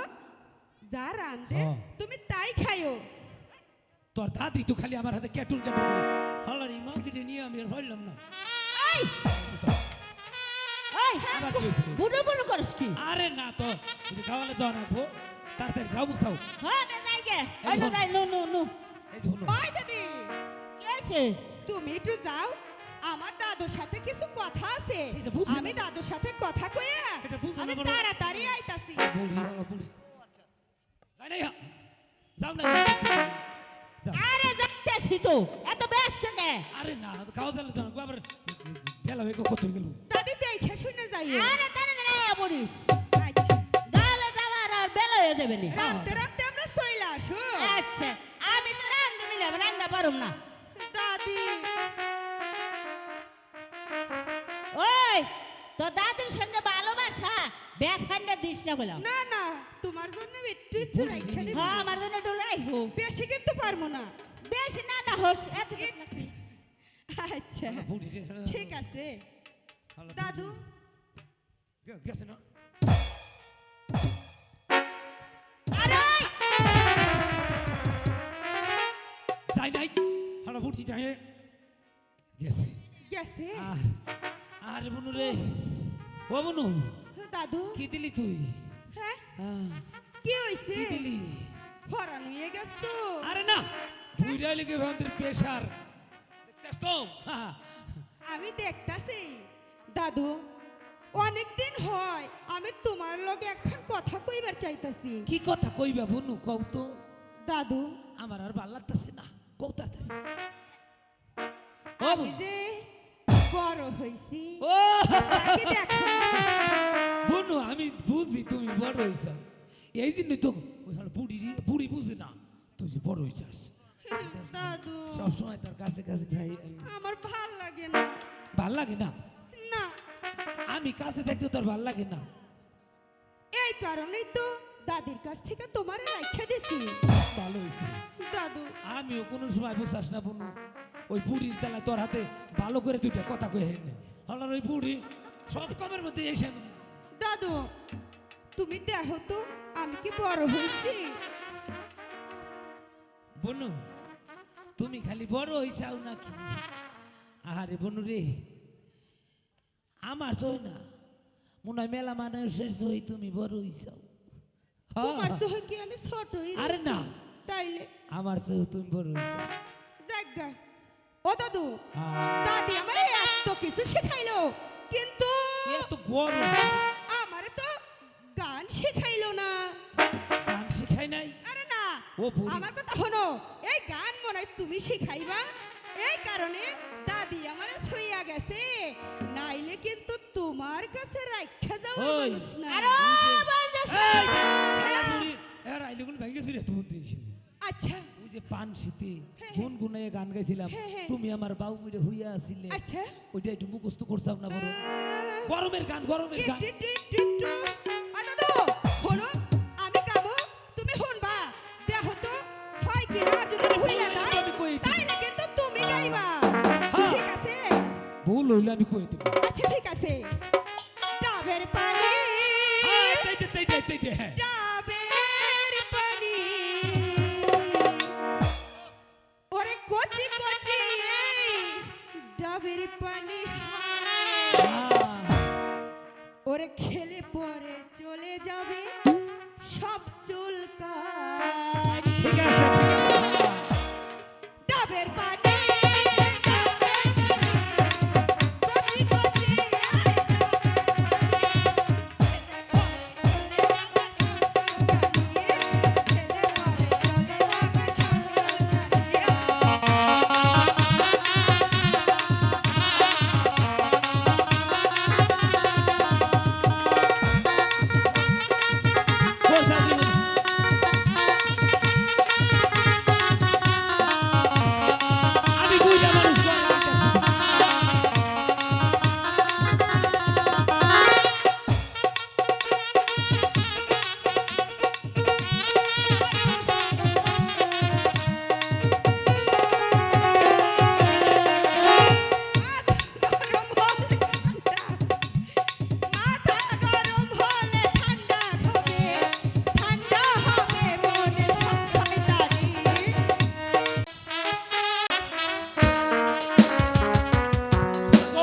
যা রান্ধে হ্যাঁ। তুমি তাই খাইও তোর দাদি তো খালি আমার হাতে ক্যাটুল ক্যাটুল হালার ইমাম কেটে নিয়ে আমি আর পারলাম না এই এই আবার কি হয়েছে? বুড়ো বুড়ো করিস কি আরে না তো যদি খাওয়ালে যাওয়া রাখবো তাড়াতাড়ি যাও বুঝাও হ্যাঁ নে যাই গে এই ওই তো হন। যাই নো নো নো এই যে হলো ওই দাদি কি হয়েছে তুমি একটু যাও আমার দাদুর সাথে কিছু কথা আছে এটা বুঝি না। আমি দাদুর সাথে কথা কইয়া এটা বুঝি না আমি বড়। তাড়াতাড়ি আইতাছি বুড়ি হলো বুড়ি যাই নাই যাও না যাও। আরে যাইতেছি তো এত ব্যস্ত নে আরে না খাওয়া চালে তো না আবার গেলাম এগো কত হয়ে গেল দাদি দেখে শুনে যাইও আরে তারে তারে বলিস আচ্ছা গালে যাওয়ার আর বেলা হয়ে যাবে নি রাতে রাতে আমরা চলে আসো আচ্ছা আমি তো রান্ধতে মিলাম রান্ধা পারুম না দাদি ওই তো দাদুর সঙ্গে ভালোবাসা ব্যাগ ফান্ডা দিস না বললাম না না তোমার জন্য একটু একটু রাইখা দিবি হ্যাঁ আমার জন্য একটু রাইহো বেশি কিন্তু পারবো না বেশি না না হোস এত আচ্ছা বুড়ি ঠিক আছে দাদু গেছে না আরে ওই! যাই নাই হালা বুড়ি যাই গেছে গেছে আর আরে বনু রে ও বনু দাদু কি দিলি তুই হ্যাঁ আহ, কি হইছে কি দিলি হরান হয়ে গেছো আরে না বুড়া লিগে ভান্তির প্রেসার দেখছস তো হ্যাঁ, আমি দেখতাছি দাদু অনেক দিন হয় আমি তোমার লগে একখান কথা কইবার চাইতাছি কি কথা কইবা বনু কও তো দাদু আমার আর ভাল লাগতাছে না কও তাড়াতাড়ি ও আমি বনু। যে বড় হইছি ও তাকে দেখো বনু আমি বুঝি তুমি বড় হইছ এই জন্যই তো ওই শালা বুড়ি বুড়ি বুঝে না তুই যে বড় হইছাস দাদু সব সময় তার কাছে কাছে থাই আমার ভাল লাগে না ভাল লাগে না না আমি কাছে থাকতে তোর ভাল লাগে না এই কারণেই তো দাদির কাছ থেকে তোমার রাখা দিছি ভালো হয়েছে দাদু আমিও কোনো সময় বুঝাস না বনু ওই বুড়ির তেলায় তোর হাতে ভালো করে দুইটা কথা কয়ে হেন হলার ওই বুড়ি সব কমের মধ্যে এসে দাদু তুমি দেখো তো আমি কি বড় হয়েছি বনু তুমি খালি বড় হইছাও নাকি আহারে বনু রে আমার চই না মনে হয় মেলা মানুষের চই তুমি বড় হইছাও তোমার চোখে কি আমি ছোট হই আরে না। তাইলে আমার চই তুমি বড় হইছাও জায়গা ও দাদু হ্যাঁ। দাদি আমার এত কিছু শেখাইলো কিন্তু এত গরম আমারে তো গান শেখাইলো না গান শিখাই নাই আরে না ও বুড়ি। আমার কথা শোনো এই গান মনে হয় তুমি শেখাইবা এই কারণে দাদি আমারে ছুঁইয়া গেছে, নাইলে কিন্তু তোমার কাছে রাখা যাওয়া ওই, মানুষ না। আরো বলতেছে। রাইলেগুলো ভাই গেছি রে তোমার দিয়েছি আচ্ছা ওই যে পান শীতে হ্যাঁ, গুন গুনাইয়ে গান গাইছিলাম হ্যাঁ, হ্যাঁ। তুমি আমার বাউ মিরে হইয়া আসিলে আচ্ছা ওইটা একটু মুখস্থ করছাম না বড় গরমের গান গরমের গান দাদু হলো আমি গাবো, তুমি শুনবা, দেখো তো হয় কিনা, আর যদি হইয়া যায় আমি কই দিই। তাইলে কিন্তু তুমি গাইবা। হ্যাঁ। ঠিক আছে? ভুল হইলে আমি কই দেব আচ্ছা ঠিক আছে। ডাবের পানি, হ্যাঁ ডাবের পানি, ওরে কচি কচি এই ডাবের পানি, ওরে খেলে পরে চলে যাবে সব চুলকানি। ঠিক আছে ঠিক আছে ডাবের পানি, কচি কচি এই আমি বুঝা মানুষ করে দিতেছি। মাথা গরম হলে ঠান্ডা হবে, ঠান্ডা হবে মনের সব শয়তানি।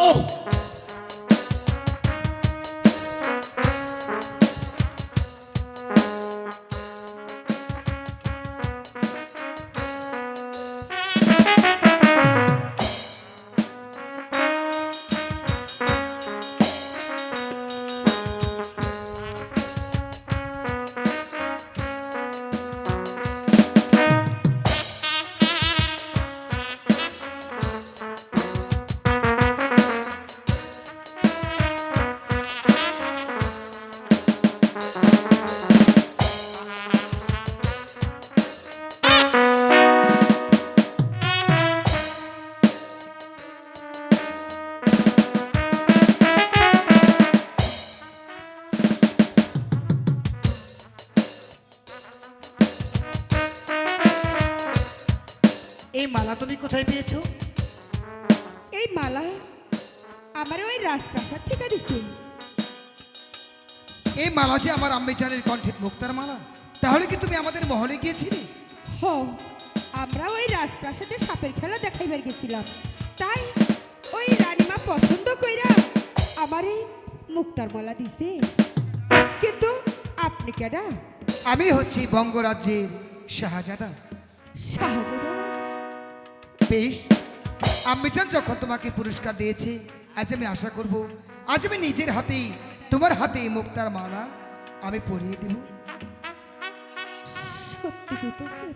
ও এই মালা তুমি কোথায় পেয়েছো? এই মালা আমার ওই রাজপ্রাসাদ থেকে দিচ্ছে। এই মালা যে আমার আম্মি জানের কণ্ঠে মুক্তার মালা, তাহলে কি তুমি আমাদের মহলে গিয়েছিলে? হ, আমরা ওই রাজপ্রাসাদে সাপের খেলা দেখাইবার গেছিলাম, তাই ওই রানীমা পছন্দ কইরা আমার এই মুক্তার মালা দিছে। কিন্তু আপনি কেডা? আমি হচ্ছি বঙ্গরাজ্যের শাহজাদা। শাহজাদা? বেশ, আম্মিজান যখন তোমাকে পুরস্কার দিয়েছে, আজ আমি আশা করব আজ আমি নিজের হাতেই তোমার হাতে মুক্তার মালা আমি পরিয়ে দেব। সত্যি কইতেছেন?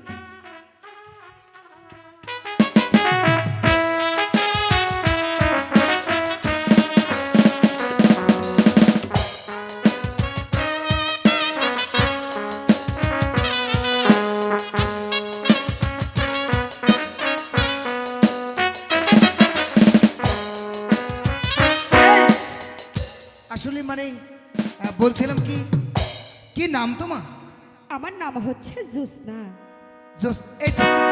আসলে মানে বলছিলাম কি, কি নাম তোমার? আমার নাম হচ্ছে জ্যোৎস্না। এই জ্যোৎস্না।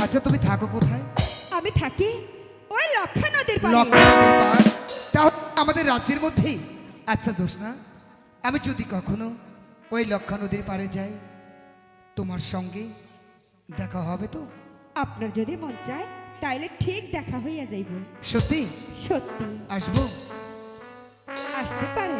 আচ্ছা তুমি থাকো কোথায়? আমি থাকি ওই লক্ষা নদীর পাড়ে। লক্ষা নদীর পার। তাহলে আমাদের রাজ্যের মধ্যেই। আচ্ছা জ্যোৎস্না, আমি যদি কখনো ওই লক্ষা নদীর পাড়ে যাই, তোমার সঙ্গে দেখা হবে তো? আপনার যদি মন চায় তাইলে ঠিক দেখা হইয়া যাইব। সত্যি? সত্যি আসবো? আসতে পারে।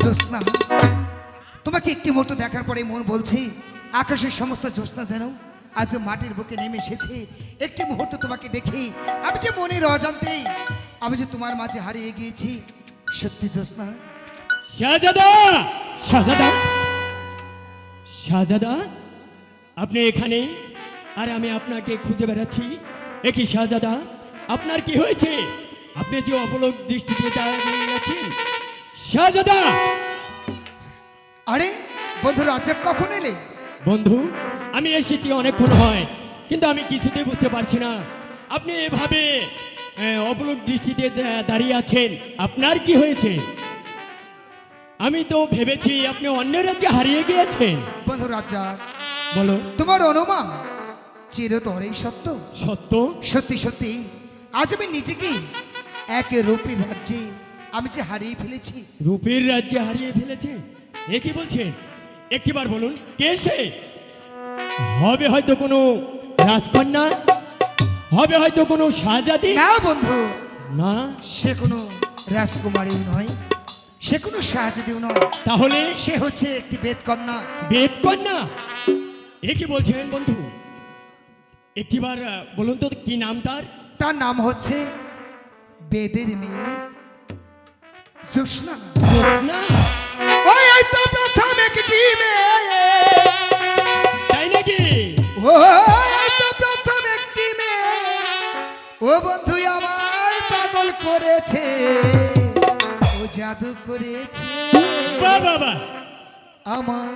জ্যোৎস্না, তোমাকে একটি মুহূর্ত দেখার পরে মন বলছে আকাশের সমস্ত জ্যোৎস্না যেন আজ মাটির বুকে নেমে এসেছে। একটি মুহূর্ত তোমাকে দেখি আমি যে মনের অজান্তেই আমি যে তোমার মাঝে হারিয়ে গিয়েছি সত্যি জোসনা। শাহজাদা, শাহজাদা, শাহজাদা, আপনি এখানে আর আমি আপনাকে খুঁজে বেড়াচ্ছি। একই শাহজাদা, আপনার কি হয়েছে? আপনি যে অবলোক দৃষ্টিতে দাঁড়িয়ে আছেন শাহজাদা। আরে বন্ধু রাজ্জাক কখন এলে? বন্ধু, আমি এসেছি অনেকক্ষণ হয়, কিন্তু আমি কিছুতেই বুঝতে পারছি না আপনি এভাবে অবলোক দৃষ্টিতে দাঁড়িয়ে আছেন। আপনার কি হয়েছে? আমি তো ভেবেছি আপনি অন্য রাজ্যে হারিয়ে গিয়েছেন। বন্ধু রাজ্জাক, বলো। তোমার অনুমান চিরতরেই সত্য। সত্য? সত্যি সত্যি আজ আমি নিজেকে এক রূপের রাজ্যে আমি যে হারিয়ে ফেলেছি। রূপের রাজ্যে হারিয়ে ফেলেছে? এ কি বলছেন? একটিবার বলুন, কে সে? হবে হয়তো কোনো রাজকন্যা, হবে হয়তো কোনো শাহজাদি। না বন্ধু, না। সে কোনো রাজকুমারীও নয়, সে কোনো শাহজাদিও নয়। তাহলে সে হচ্ছে একটি বেদকন্যা। বেদকন্যা? এ কি বলছেন বন্ধু? একটিবার বলুন তো কি নাম তার? তার নাম হচ্ছে বেদের মেয়ে জোসনা। না, ওই এই তো প্রথম একটি মেয়ে, তাই নাকি? ও এই তো প্রথম একটি মেয়ে, ও বন্ধু আমায় পাগল করেছে, ও জাদু করেছে, বাহ বাহ বাহ। আমায়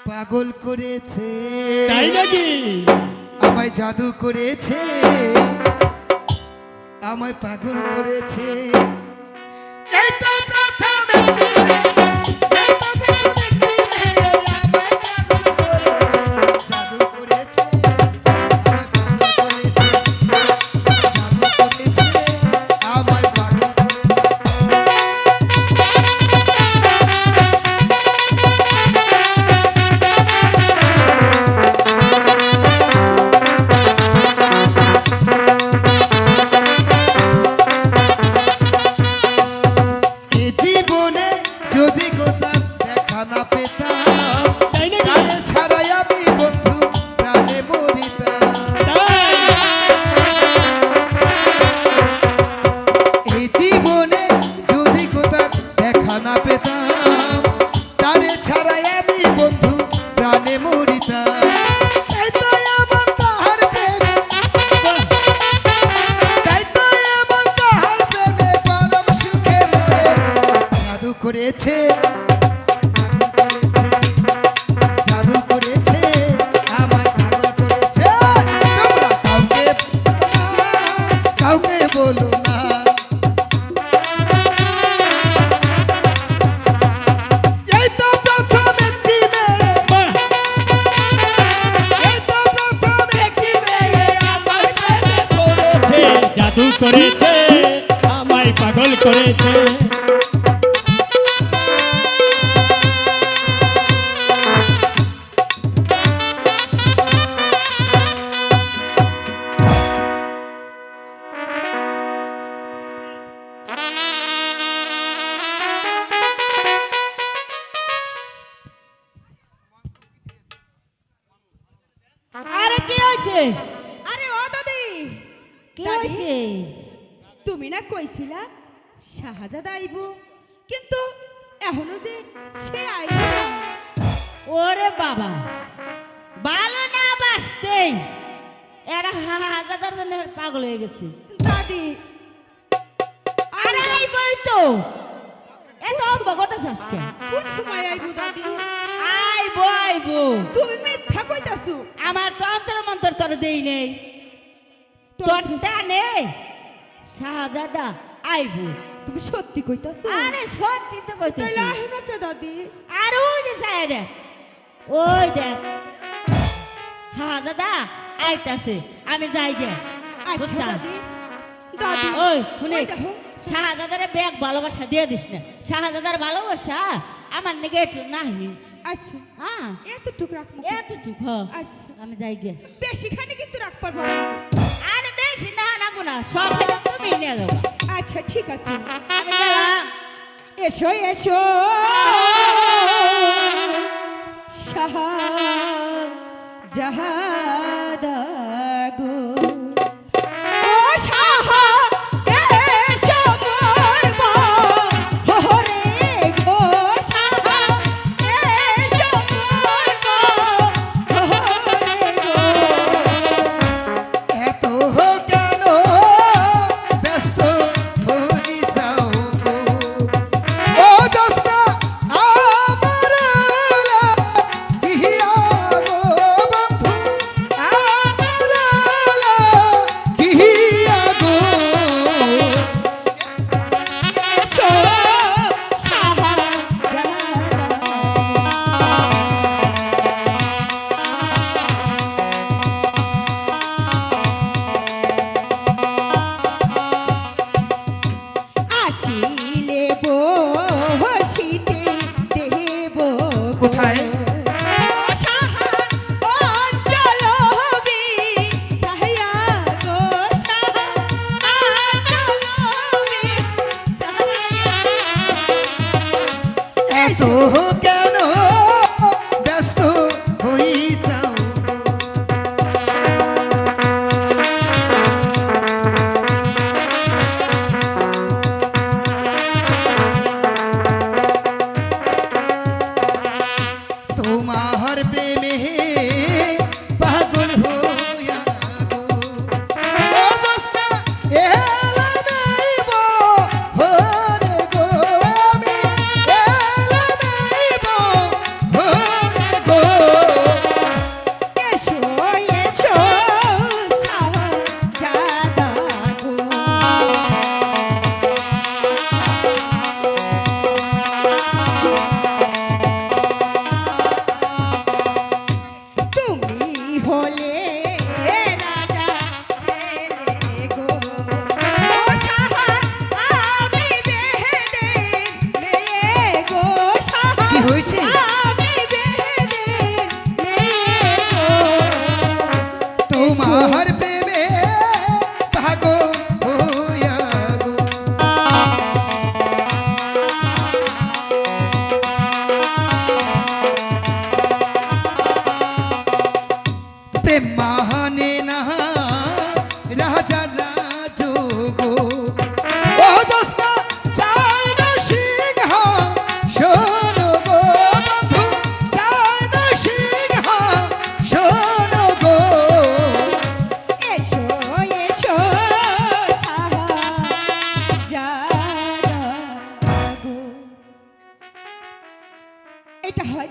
পাগল করেছে, তাই নাকি? আমায় জাদু করেছে, আমায় পাগল করেছে। এই তো প্রথম একটি মেয়ে, এই তো প্রথম একটি মেয়ে, আমায় পাগল করেছে, জাদু করেছে, আমায় পাগল করেছে, জাদু করেছে, আমায় পাগল করেছে। এ জীবনে যদি কোথাও দেখা না পেতাম, তাই নাকি? তারে ছাড়াই আমি বন্ধু প্রাণে মরিতাম। তাই? এই জীবনে যদি কোথাও দেখা না পেতাম, তারে ছাড়াই আমি বন্ধু প্রাণে মরিতাম। এই তো এমন তাহার প্রেম, বাহ। তাই তো এমন তাহার প্রেমে পরম সুখে মরেছে। জাদু করেছে, জাদু করেছে, আমায় পাগল করেছে। তোমরা কাউকে বলো না, এই তো প্রথম একটি মেয়ে, বাহ। এই তো প্রথম একটি মেয়ে আমার প্রেমে করেছে, জাদু করেছে, আমায় পাগল করেছে। আরে কি হয়েছে? আরে ও দাদি, কি দাদি? হয়েছে? তুমি না কইছিলা শাহজাদা আইব, কিন্তু এখনো যে সে আইব না। ওরে বাবা, ভালো না বাসতেই এরা হাজার জন্য পাগল হয়ে গেছে। দাদি, আরে এই বই তো এত অবগতা চাষকে কোন সময় আইব দাদি? আইবো আইবো। তুমি মিথ্যা কইতাছো। আমার তন্ত্র মন্ত্র তোর দেই নেই, তোর টানে শাহজাদা আইবো। তুমি সত্যি কইতাছো? আরে সত্যি তো তাইলে কইতেছি। আহে না কে দাদি? আর ওই যে চায় দেখ, ওই দেখ শাহজাদা আইতাছে, আমি যাই গে। আচ্ছা বুঝছা? দাদি, দাদি ওই শুনে ওই দেখো, শাহজাদারে ব্যাগ ভালোবাসা দিয়ে দিস না। শাহজাদার ভালোবাসা আমার নাকি একটু নাহি। আচ্ছা হ্যাঁ এতটুক রাখবো। এতটুকু আচ্ছা আমি যাই গে। বেশি খানি কিন্তু রাখ পারবো না। আরে বেশি না নাগো না, সব তুমি নিয়ে যাবো। আচ্ছা ঠিক আছে, আমি গেলাম। এসো এসো শাহজাদা গো, ও শাহ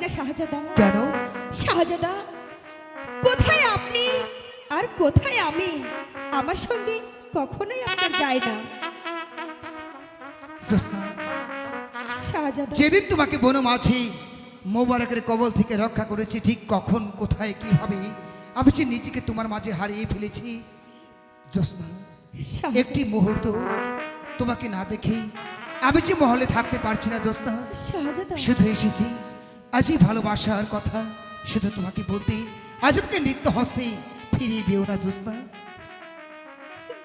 না শাহজাদা। কেন? শাহজাদা, কোথায় আপনি আর কোথায় আমি, আমার সঙ্গে কখনোই আপনার যায় না। জোসনা, শাহজাদা, যেদিন তোমাকে বনমাঝি মোবারকের কবল থেকে রক্ষা করেছি, ঠিক কখন কোথায় কিভাবে আমি যে নিজেকে তোমার মাঝে হারিয়ে ফেলেছি। জোসনা, শাহজাদা, একটি মুহূর্ত তোমাকে না দেখে আমি যে মহলে থাকতে পারছি না। জোসনা, শাহজাদা, শুধু এসেছি আজই ভালোবাসার কথা শুধু তোমাকে বলতে, আজ আমাকে নিত্য হস্তে ফিরিয়ে দিও না। জোসনা,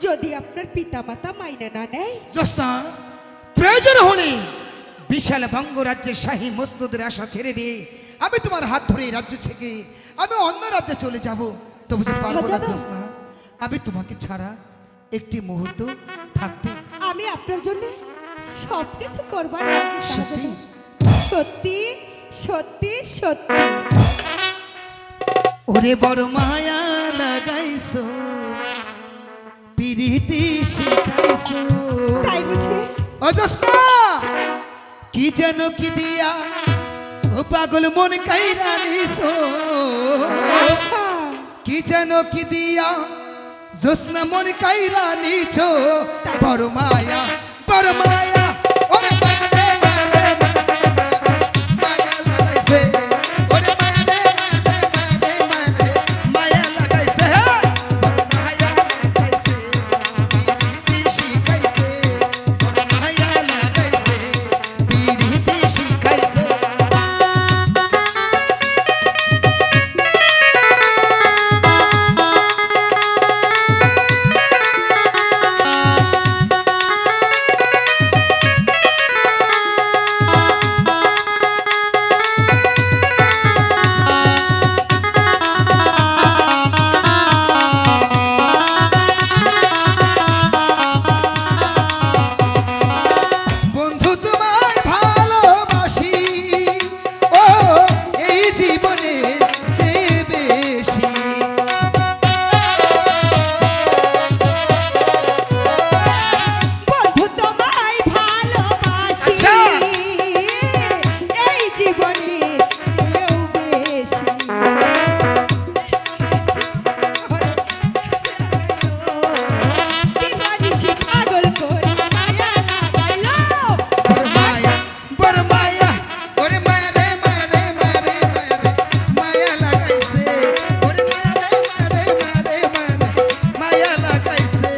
যদি আপনার পিতামাতা মাইনে না নেয়, জোসনা, প্রয়োজন হলে বিশাল বঙ্গরাজ্যের শাহী মসনদের আশা ছেড়ে দিয়ে আমি তোমার হাত ধরে এই রাজ্য থেকে আমি অন্য রাজ্যে চলে যাব, তবু যে পারবো না। জোসনা, আমি তোমাকে ছাড়া একটি মুহূর্ত থাকতে। আমি আপনার জন্য সব কিছু করবার রাজি সত্যি? শাহজাদা। সত্যি সত্যি সত্যি। ওরে বড় মায়া লাগাইছো, পিরিতি শিখাইছো, তাই বুঝে অজস্তা কি যেন কি দিয়া ও পাগল মন কাইরা নিছো, কি যেন কি দিয়া জোসনা মন কাইরা নিছো। বড় মায়া, বড় মায়া, ওরে মায়া রে, মায়া রে, মায়া লাগাইছে, ওরে মায়া রে, মায়া রে, মায়া লাগাইছে, বড় মায়া লাগাইছে, পিরিতি শিখাইছে, বড় মায়া লাগাইছে, পিরিতি শিখাইছে। বন্ধু তোমায় ভালোবাসি, ও এই জীবনে চেয়ে বেশি। বন্ধু তোমায় ভালোবাসি, আচ্ছা। এই জীবনে চেয়েও বেশি। দিবানিশি পাগল করে মায়া লাগাইলো। বড় মায়া, বড় মায়া, ওরে মায়া রে, মায়া রে, মায়া রে, মায়া রে, মায়া লাগাইছে, ওরে মায়া রে, মায়া রে, মায়া রে, মায়া রে, মায়া লাগাইছে।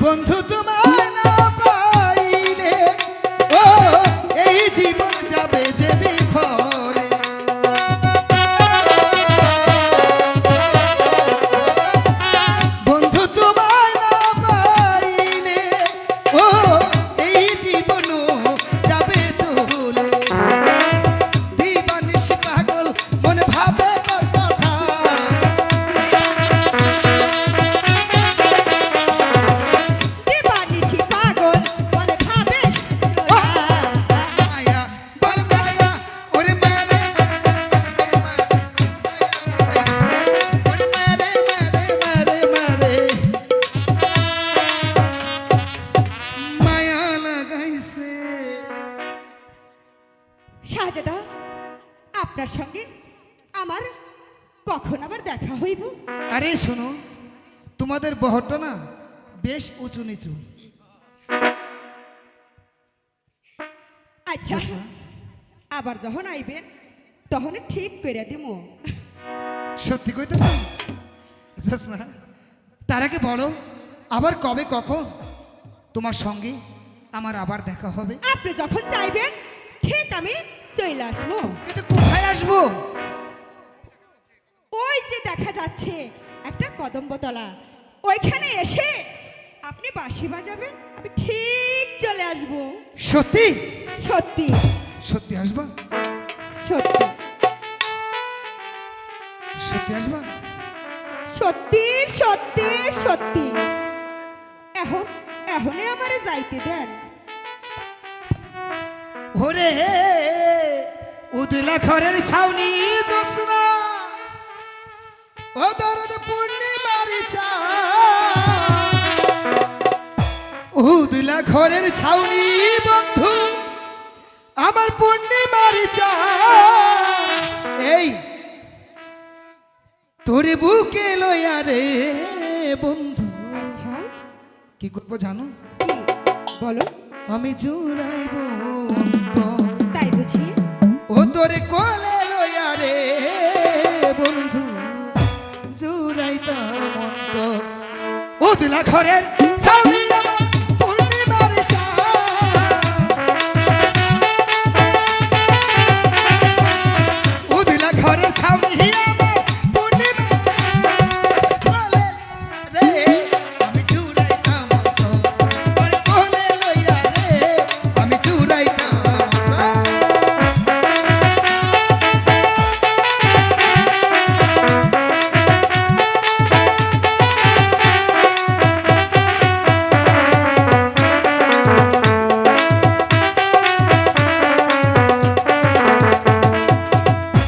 বন্ধু তোমায় না পাইলে, ও এই জীবন যাবে যে বিফলে। বন্ধু তোমায় না পাইলে, ও এই জীবন যাবে চলে। দিবানিশি পাগল মন ভাবে তোর কথা, দিবানিশি পাগল বলে ভাবে মায়া, বড় মায়া, ওরে মায়া রে, ওরে মায়া রে, মায়া রে, মায়া রে, মায়া লাগাইছে। শাহজাদা, আপনার সঙ্গে আমার কখন আবার দেখা হইব? আরে শোনো, তোমাদের বহরটা না বেশ উঁচু নিচু। আচ্ছা, আবার যখন আইবেন তখন ঠিক করে দিব। সত্যি কইতেছ জোসনা? তার আগে বলো, আবার কবে কখন তোমার সঙ্গে আমার আবার দেখা হবে? আপনি যখন চাইবেন ঠিক আমি চলে আসবো। কিন্তু কোথায় আসবো? ওই যে দেখা যাচ্ছে একটা কদম্বতলা, ওইখানে এসে আপনি বাঁশি বাজাবেন, আমি ঠিক চলে আসবো। সত্যি? সত্যি সত্যি আসবা? সত্যি সত্যি আসবা? সত্যি সত্যি সত্যি এখন এখনই আমারে যাইতে দেন। ওরে উদলা ঘরের ছাউনি জোসনা ও দরদ পূর্ণিমার চাঁদ উদলা ঘরের ছাউনি বন্ধু আমার পূর্ণিমার চাঁদ এই তোর বুকে লইয়া রে বন্ধু আচ্ছা কি করবো জানো কি বলো? আমি জুড়াইব অন্তর তাই বুঝি? ও তোরে কোলে লইয়া রে বন্ধু জুড়াইতাম অন্তর উদলা ঘরের ছাউনি আমার পূর্ণিমার চাঁদ উদলা ঘরের ছাউনি আমার পূর্ণিমার কোলে রে আমি জুড়াইতাম অন্তর তোরে কোলে লইয়া রে আমি জুড়াইতাম অন্তর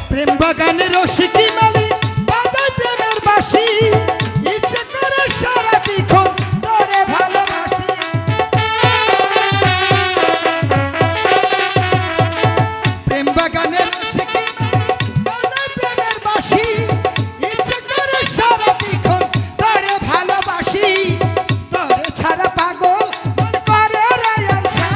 প্রেম বাগানে রসিকি মালি বাজায় প্রেমের বাঁশি ইচ্ছে করে সারাদিক্ষণ তোরে ভালোবাসি প্রেম বাগানে রসিকি মালি বাজায় প্রেমের বাঁশি ইচ্ছে করে সারাদিক্ষণ তোরে ভালোবাসি তোরে ছাড়া পাগল মন করে রায়ান ছা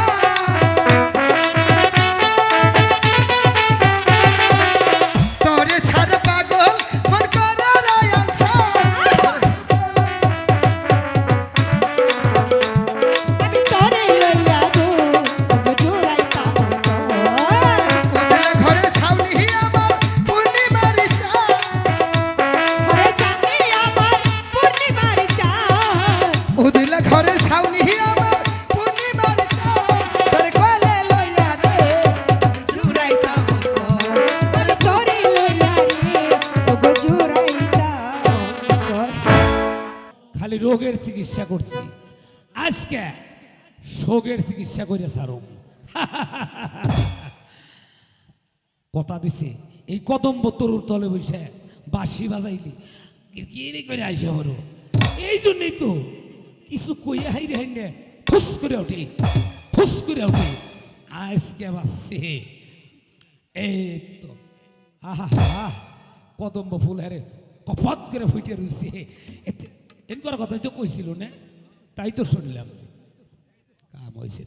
তোরে ছাড় পাগল মন করে রায়ান আমি তোরে লইয়া গো জোড়াইতাম ওদের ঘরে ছাউনি আমার পূর্ণিমার চাঁদ হয়ে যাবে আমার পূর্ণিমার চাঁদ। ওদের ঘরে ছাউনি আমার পূর্ণিমার চাঁদ তোরে কোলে লইয়া রে আমি জুড়াইতাম তোরে তোরে লইয়া রে ওগো জোড়াইতাম খালি রোগের চিকিৎসা করছি, আজকে শোকের চিকিৎসা করে সারো। কথা দিছে এই কদম্ব তরুর তলে বসে বাঁশি বাজাইলি কিরকিরি করে আসে বড়, এই জন্যই তো কিছু কইয়া হাই রে হাইনে ফুস করে ওঠে, ফুস করে ওঠে। আজকে বাসছে এই তো আহা কদম্ব ফুল হারে কপত করে ফুটে রয়েছে। এনকার কথাই তো কইছিল না, তাই তো শুনলাম কাম হয়েছে।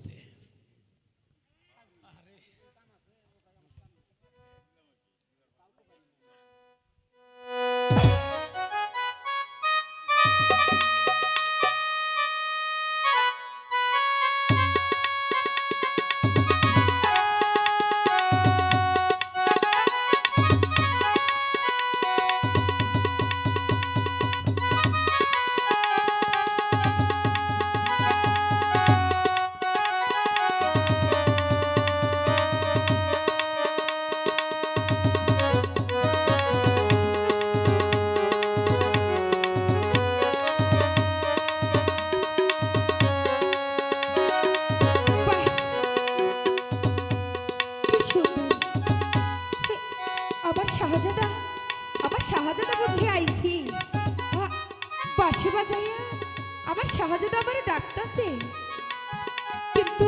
বাহ, কি সুন্দর। আমার শাহজাদা বুঝি আইছি বাঁশি বাজাইয়া আমার শাহজাদা আমার ডাকতাছে, কিন্তু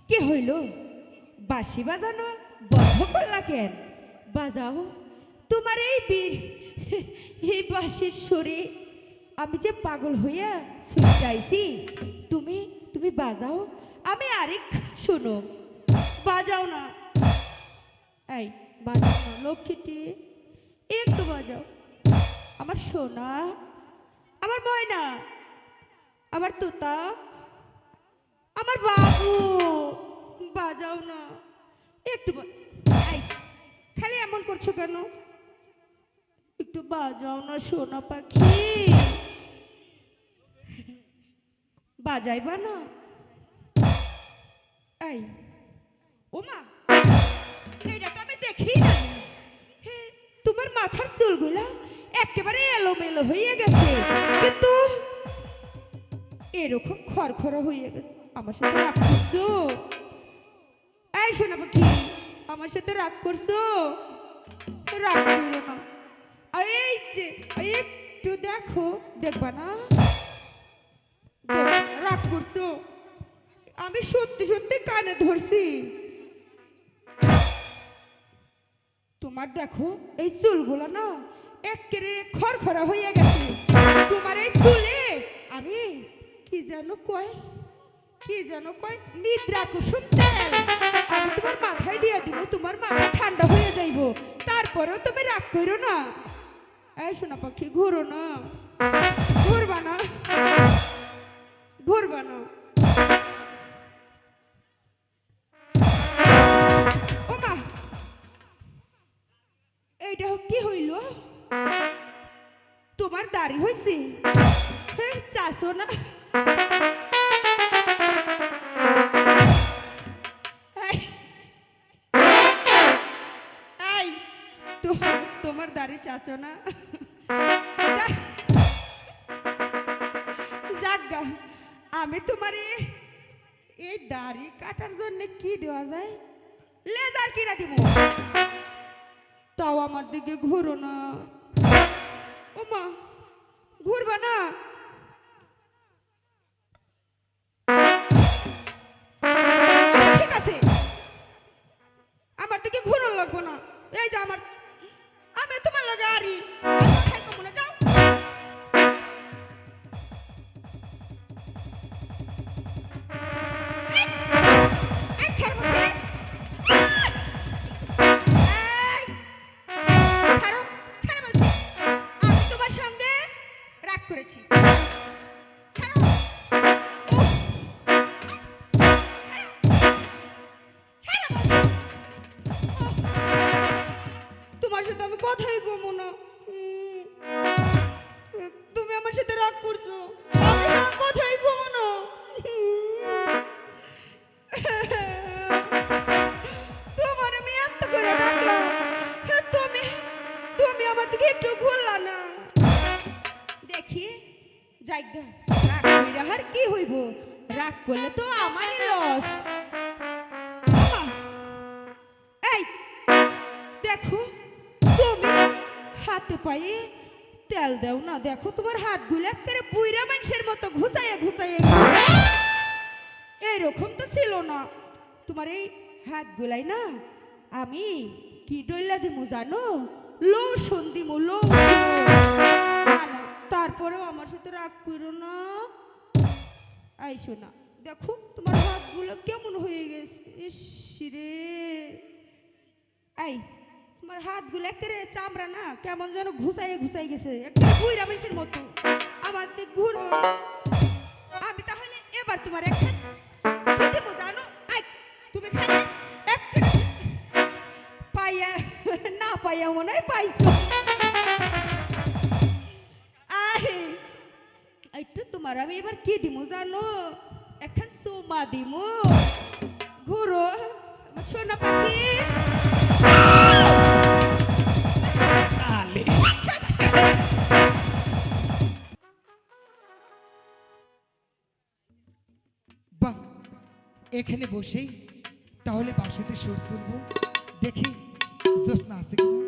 কি হইল? বাঁশি বাজানো বন্ধ করলা কেন? বাজাও তোমার এই বীর এই বাঁশির সুরে আমি যে পাগল হইয়া শুনে যাইছি। তুমি তুমি বাজাও, আমি আরেক শোনো, বাজাও না। এই বাজাও না লক্ষ্মীটি, একটু বাজাও। আমার সোনা, আমার ময়না, আমার তোতা, আমার বাবু, বাজাও না একটু। এই, খালি এমন করছো কেন? একটু বাজাও না সোনা পাখি, বাজাইবা না? এই ওমা, এইটা তো আমি দেখি না। তোমার মাথার চুলগুলা একেবারে এলোমেলো হয়ে গেছে, কিন্তু এরকম খড়খড়া হয়ে গেছে। আমার সাথে রাগ করছো? এই শোনা পাখি, আমার সাথে রাগ করছো? রাগ করো না। এই যে একটু দেখো, দেখবা না? রাগ করছো? আমি সত্যি সত্যি কানে ধরছি। তোমার দেখো এই চুলগুলো না একেবারে খড়খড়া হয়ে গেছে। তোমার এই চুলে আমি কি যেন কয়, নিদ্রা কুসুম তেল আমি তোমার মাথায় দিয়ে দিব, তোমার মাথা ঠান্ডা হয়ে যাইব। তারপরেও তুমি রাগ করো না। এই সোনা পাখি, ঘুরো না, ঘুরবা না, ঘুরবা না। ওমা, এইটা কি হইল? তোমার দাড়ি হয়েছে? চাষো না? এই, তোমার দাড়ি চাচো না? যাজ্ঞা, আমি তোমার এই দাড়ি কাটার জন্য কি দেওয়া যায়? লেজার কিনা দিব। তাও আমার দিকে ঘুরো না। ওমা, ঘুরবা না? আচ্ছা, ঠিক আছে, আমার দিকে ঘুরো লাগবো না। এই যে আমি তোমার লগে আরি মনে যাও। করেছি তোমার সাথে আমি কথাই কমো না। তুমি আমার সাথে রাগ করছো, আমি কথাই কমো না। তোমার আমি এত করে ডাকলাম, তুমি আমার দিকে একটু ঘুরলা না। দেখি জায়গা রাগ কইরা আর কি হইব? রাগ করলে তো আমারই লস। এই দেখো, তুমি হাতে পায়ে তেল দাও না। দেখো তোমার হাতগুলো একেবারে বুইরা মানুষের মতো ঘুষাইয়া এইরকম তো ছিল না। তোমার এই হাতগুলাই না আমি কি ডইলা দিমু জানো? লোশন দিমু, তারপরেও আমার সাথে রাগ করো না। আইসো না, দেখো তোমার হাতগুলো কেমন হয়ে গেছে। ইস রে, এই তোমার হাতগুলো একেবারে চামড়া না কেমন যেন ঘুষাই গেছে, একেবারে বুইরা মানুষের মতো। আমার দিক ঘুরো। আমি তাহলে এবার তোমার একটা দেবো জানো? তুমি খালি একটা পাইয়া না পাইয়া মনে হয় পাইছো। একটু তোমার আমি এবার কি দিমু জানো? এখন সোমা দিমু। ঘুরো সোনা পাখি। বাহ, এখানে বসেই তাহলে বাঁশিতে সুর তুলবো। দেখি জোসনা আছে কিনা।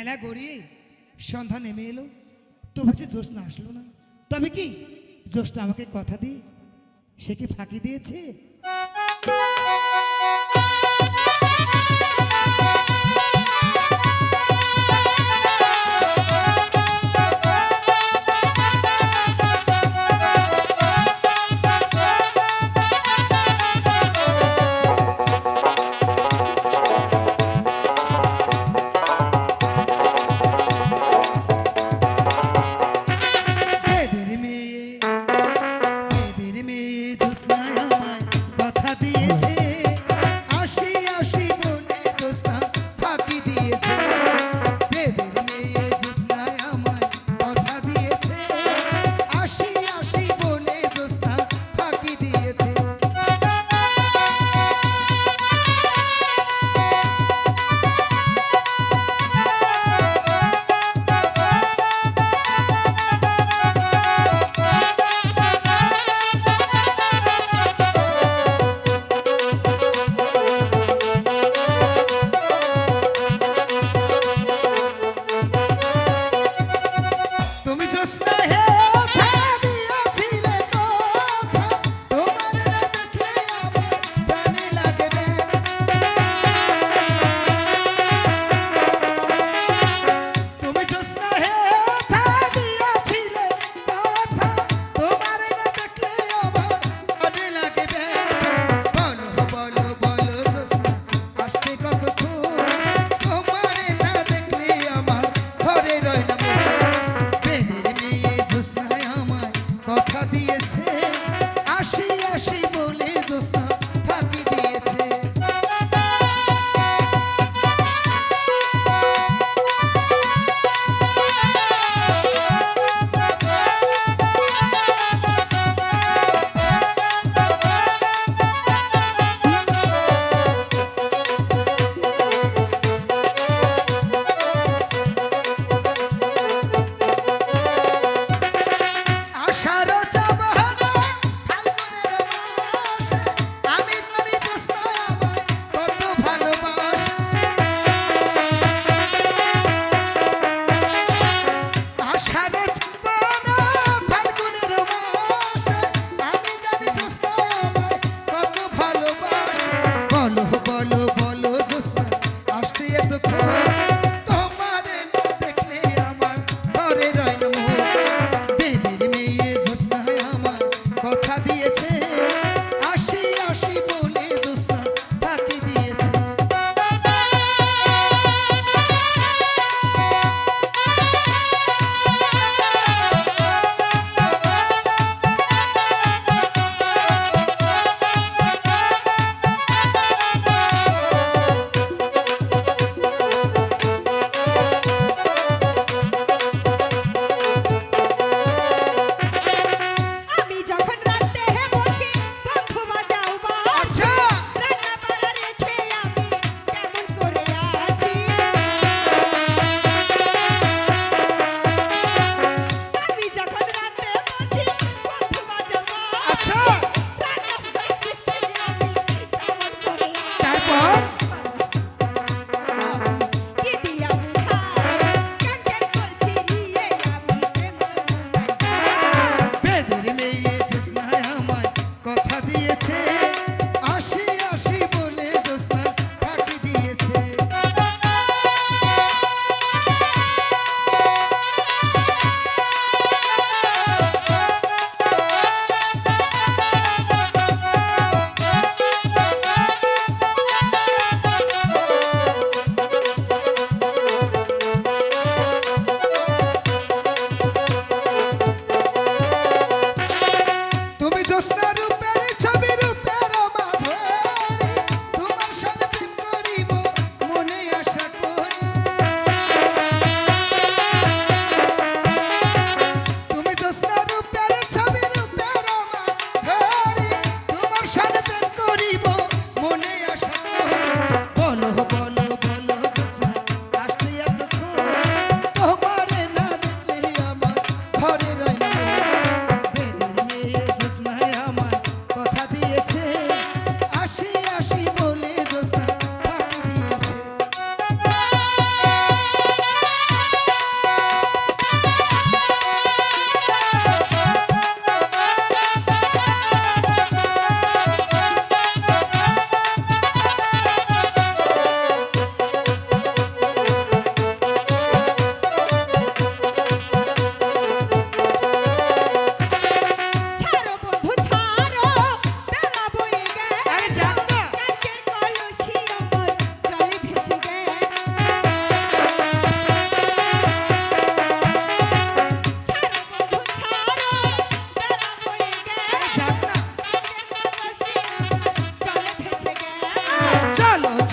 বেলা গড়িয়ে সন্ধ্যা নেমে এলো, তবু যে জ্যোৎস্না আসলো না। তবে কি জ্যোৎস্না আমাকে কথা দিয়ে সে কি ফাঁকি দিয়েছে? দেবের মেয়ে জ্যোৎস্নায় আমায়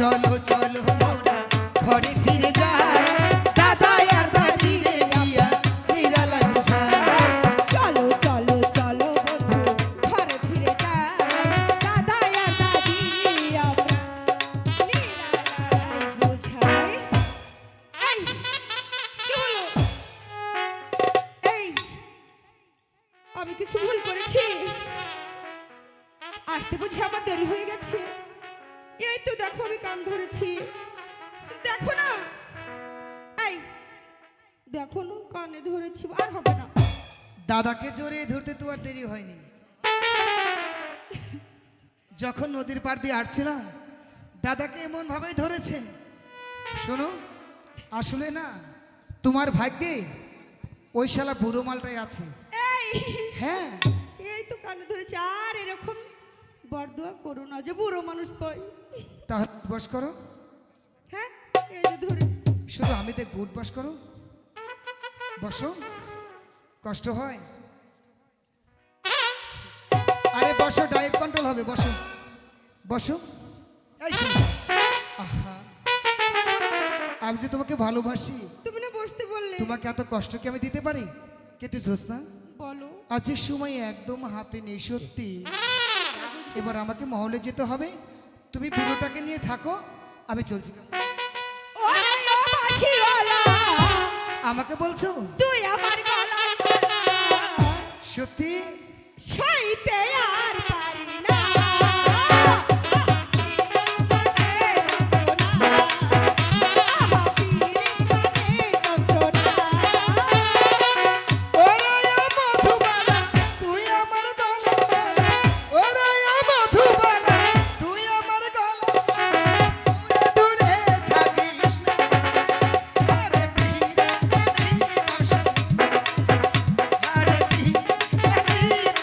চলো চলো মোরা ঘরে ফিরে যাই দাদা আর দাদি রে গিয়া নিরালায় বুঝাই চলো চলো চলো বন্ধু ঘরে ফিরে যাই দাদা আর দাদি আমরা নিরালায় বোঝাই। এই, কি হলো? এই, আমি কিছু ভুল করেছি? আসতে বুঝি আমার দেরি হয়ে গেছে? এই তো দেখো আমি কান ধরেছি, দেখো না। এই দেখো না কানে ধরেছি, আর হবে না। দাদাকে জড়িয়ে ধরতে তো আর দেরি হয়নি। যখন নদীর পাড় দিয়ে আসছিলাম দাদাকে এমন ভাবেই ধরেছে। শোনো, আসলে না তোমার ভাগ্যে ওই শালা বুড়ো মালটাই আছে। এই হ্যাঁ, এই তো কানে ধরেছি, আর এরকম বরদোয়া করো না যে বুড়ো মানুষ পাই। তাহলে বস করো। হ্যাঁ, এই যে ধরে। শুধু আমি দেখ গুড বস করো, বসো। কষ্ট হয়? আরে বসো, ডায়েট কন্ট্রোল হবে, বসো বসো। এই শোনো, আহা, আমি যে তোমাকে ভালোবাসি, তুমি না বসতে বললে। তোমাকে এত কষ্ট কি আমি দিতে পারি? কিন্তু জোসনা, বলো। আজকের সময় একদম হাতে নেই সত্যি। এবার আমাকে মহলে যেতে হবে, তুমি বুড়োটাকে নিয়ে থাকো, আমি চলছি। ওরে ও বাঁশিওয়ালা, আমাকে বলছো? তুই আমার গলার মালা, সত্যি? সইতে আর পারি না। তুই আমার গলা মালা, ওরে মধুবালা, তুই আমার গলা মালা, দূরে থাকিস না। আরে পিরে পিরে বসো, আরে পিরে পিরে।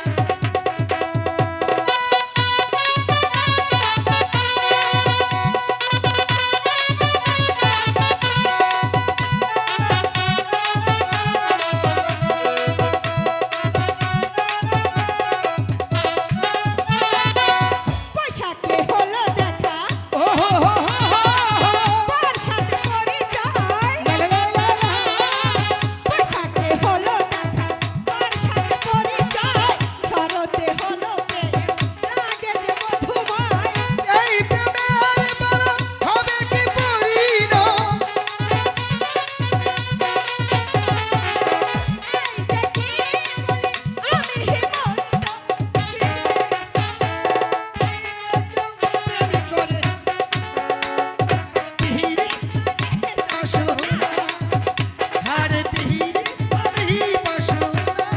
পোশাকে হলো দেখা, ও হো হো হো হো। তার সাথে পরিচয়। লা লা লা লা লা। পোশাকে হলো দেখা, তার সাথে পরিচয়। শরতে হলো প্রেম, লাগে যে মধুময়। এই প্রেমের বলো হবে কি পরিণাম? এই যে কি বলি আমি হেমন্ত, প্রেমে করে পিহিরে বসো না, আরে পিহিরে পিহি বসো না।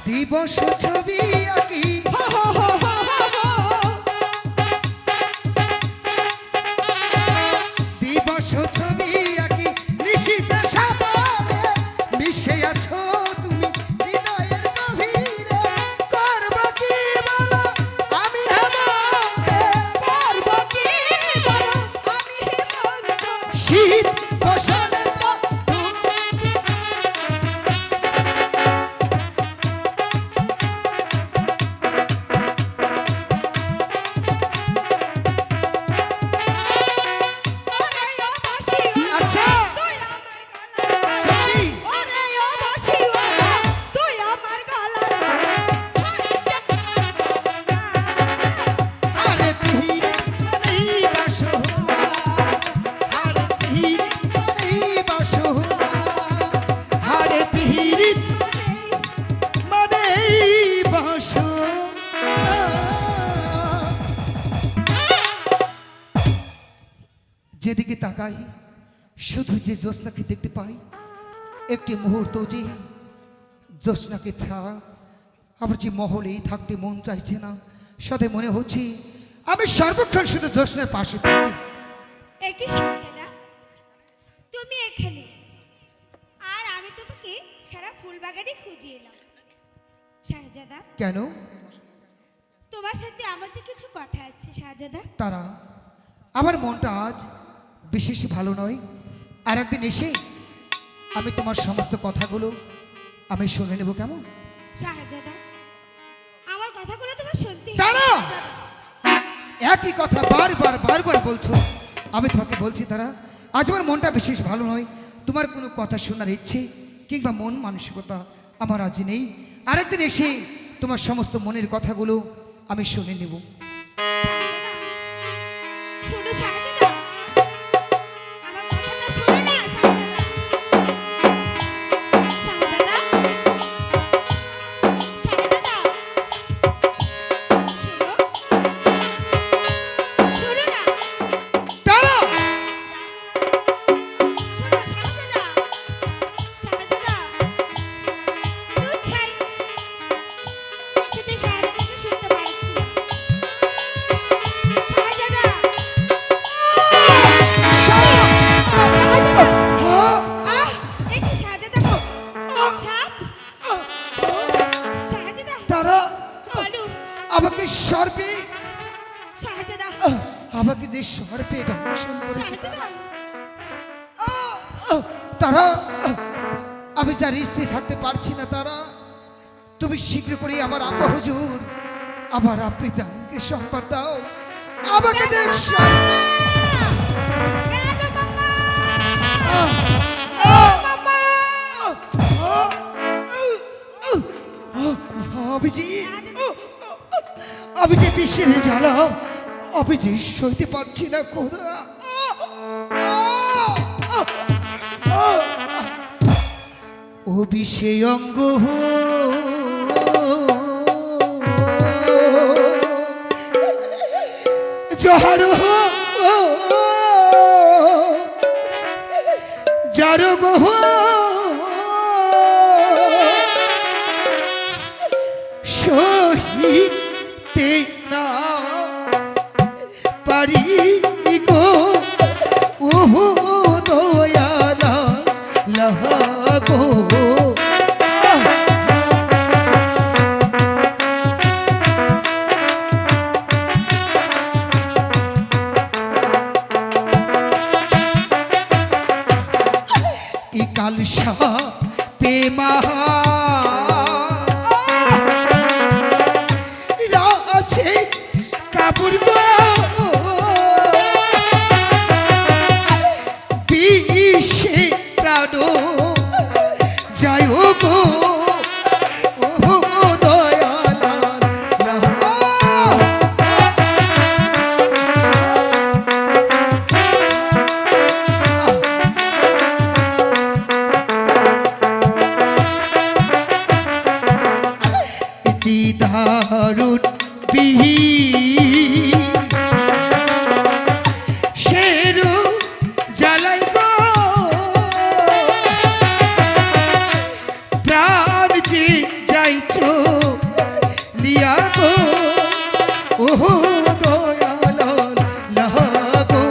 দিবস ছবি আঁকি, হো হো হো হো হো হো। দিবস ছবি আঁকি, নিশিতে সাবরে মিশে আছো তুমি হৃদয়ের গভীরে। করব কি বলো আমি হেমন্তে, করব কি বলো আমি হেমন্ত। শীত বসন্ত তুমি। ওরে ও বাঁশিওয়ালা, আচ্ছা, তুই আমার গলার মালা। সত্যি? ওরে ও বাঁশিওয়ালা, তুই আমার গলার মালা। সইতে পারবো না। আরে পিহিরে পিহি বসো না, আরে পিহিরে পিহি বসো না, আরে পিহিরে মানে বসো না। যেদিকে তাকাই শুধু যে জ্যোৎস্নাকে দেখতে পাই, একটি মুহূর্ত যে জ্যোৎস্নাকে ছাড়া আমার যে মহলেই থাকতে মন চাইছে না। সাথে মনে হচ্ছে আমি সর্বক্ষণ শুধু জ্যোৎস্নার পাশে থাকি। একই শাহজাদা, তুমি এখানে, আর আমি তোমাকে সারা ফুলবাগানে খুঁজে এলাম। শাহজাদা, কেন? তোমার সাথে আমার যে কিছু কথা আছে শাহজাদা। তারা আমার মনটা আজ বিশেষ ভালো নয়, আর একদিন এসে আমি তোমার সমস্ত কথাগুলো আমি শুনে নেব, কেমন? শাহজাদা, আমার কথাগুলো তোমার শুনতে তারা একই কথা বারবার বারবার বলছো। আমি তোমাকে বলছি তারা, আজ আমার মনটা বিশেষ ভালো নয়, তোমার কোনো কথা শোনার ইচ্ছে কিংবা মন মানসিকতা আমার আজ নেই। আরেকদিন এসে তোমার সমস্ত মনের কথাগুলো আমি শুনে নেব। শোনো শাহজাদা, আমার কথাটা শোনো না শাহজাদা। শাহজাদা, শাহজাদা, শোনো, শোনো না, তারা শোনো শাহজাদা, শাহজাদা, দুধ ছাই। কিছুতে শাহজাদাকে শুনতে পারছি না। শাহজাদা, আহ, দেখি শাহজাদা গো। সাপ? শাহজাদা, তারা বলো, আমাকে সর্পে শাহজাদা, আমাকে যে সর্পে দংশন করেছে শাহজাদা, তারা, আমি যার স্ত্রী থাকতে পারছি না তারা, তুমি শীঘ্র করে আমার আব্বা হুজুর আবার আপনি জানকে সংবাদ দাও আমাকে যে আমি যে বিশ্বের জ্বালা আমি যে সইতে পারছি না খোদা। ও বিষে অঙ্গ জহার যার গহ সহিতে না পারি গো ওহো দয়ালা লাগো। কালসা পেমা আছে কাপড় বিষে প্রাণ যায় গো ও দয়ালা। দারুণ বিহি শেরু জ্বালাই গো প্রাণ যে যাইছো লিয়া গো ওহো দয়াল লাগো।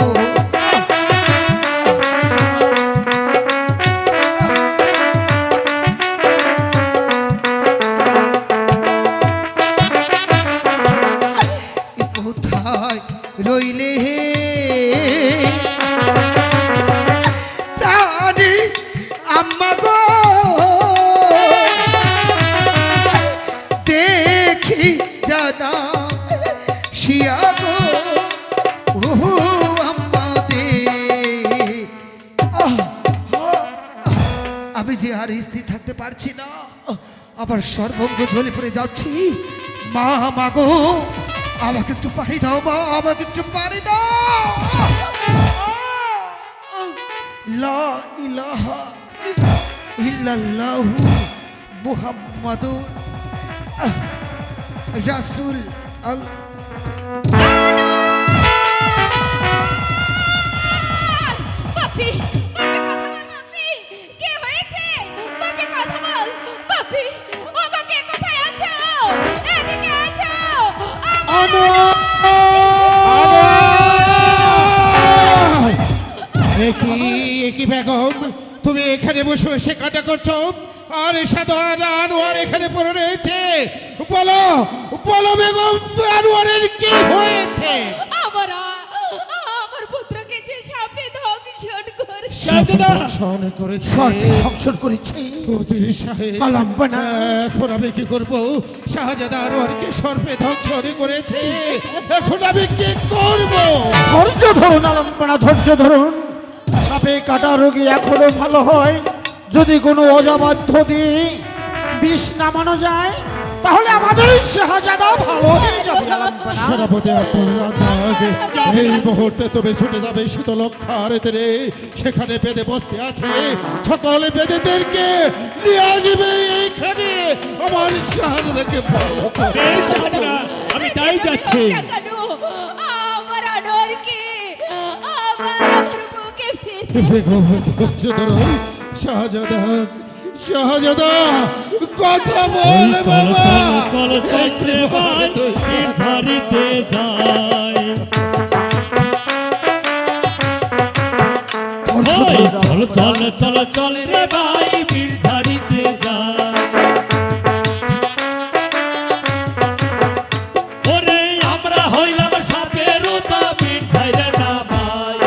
রইলে হে প্রাণী আম্মা গো দেখি জানা শিয়া গো ওহো আম্মা দে। আমি যে আর স্থির থাকতে পারছি না, আবার সর্বঙ্গ জ্বলে পড়ে যাচ্ছি। মা মাগো আমাকে একটু পানি দাও, মা আমাকে একটু পানি দাও। লা ইলাহা ইল্লাল্লাহু মুহাম্মাদুর রাসূল আল্লাহ। পাপি, পাপি, কে হয়েছে? পাপি কথা বল, পাপি, ওগো কে কোথায় আছো? এদিকে আসো। একই বেগম, তুমি এখানে বসে বসে কাটা করছো আর সাধারণ আনোয়ার এখানে পড়ে রয়েছে। বলো বলো বেগম, আনোয়ারের কি হয়েছে? আমার পুত্রকে যে সাপে দংশন করে শাহজাদা দংশন করেছে। সর্পে ধর্ষণ করেছে। উজির সাহেব, আলাম্বানা। এখন আমি কি করব? শাহজাদা আনোয়ারকে সর্পে ধ্বংসন করেছে, এখন আমি কি করব? ধৈর্য ধরুন আলম্পনা, ধৈর্য ধরুন। সাপে কাটা রোগী এখনো ভালো হয় যদি কোনো অজাবাধ্য দিয়ে বিষ নামানো যায়, তাহলে আমাদের শাহজাদা ভালো হয়ে যাবে আলম্পনা। সেনাপতি আব্দুল রাজ্জাক, এই মুহূর্তে তুমি ছুটে যাবে শীতলক্ষার তীরে, সেখানে বেদে বসতে আছে, সকল বেদেদেরকে নিয়ে আসবে এইখানে আমার শাহজাদাকে ভালো করে। এই শাহজাদা, আমি তাই যাচ্ছি। আমার আনোয়ারকে আমার বুকে ফিরে বেগম ধৈর্য ধরো। শাহজাদা, শাহজাদা কথা বল বাবা। চলো চলো ভাই বাড়িতে যাই। ওই, চলো চলো চলো চলে রে ভাই বীর ঝাড়িতে যাই। ওরে আমরা হইলাম সাপের রোজা বীর ঝাড়ে না ভাই।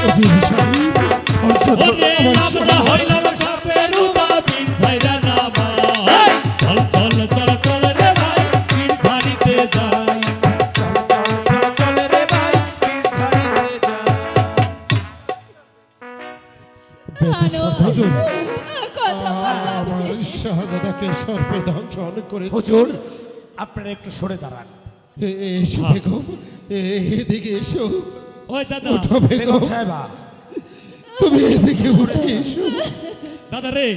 উজির সাহেব, ওরে আমরা হইলাম সাপের রোজা বীর ঝাড়ে না ভাই। চল চল চল চল রে ভাই বীর ঝাড়িতে যাই। চল রে ভাই বীর ঝাড়িতে যাই। কথা আমার শাহজাদাকে সর্পে দংশন করেছে। হুজুর আপনারা একটু সরে দাঁড়ান। এসো বেগম, এদিকে এসো। ওই দাদা, ওঠো বেগম বেগম, সাহেবা, তুমি এদিকে উঠে এসো। দাদা রে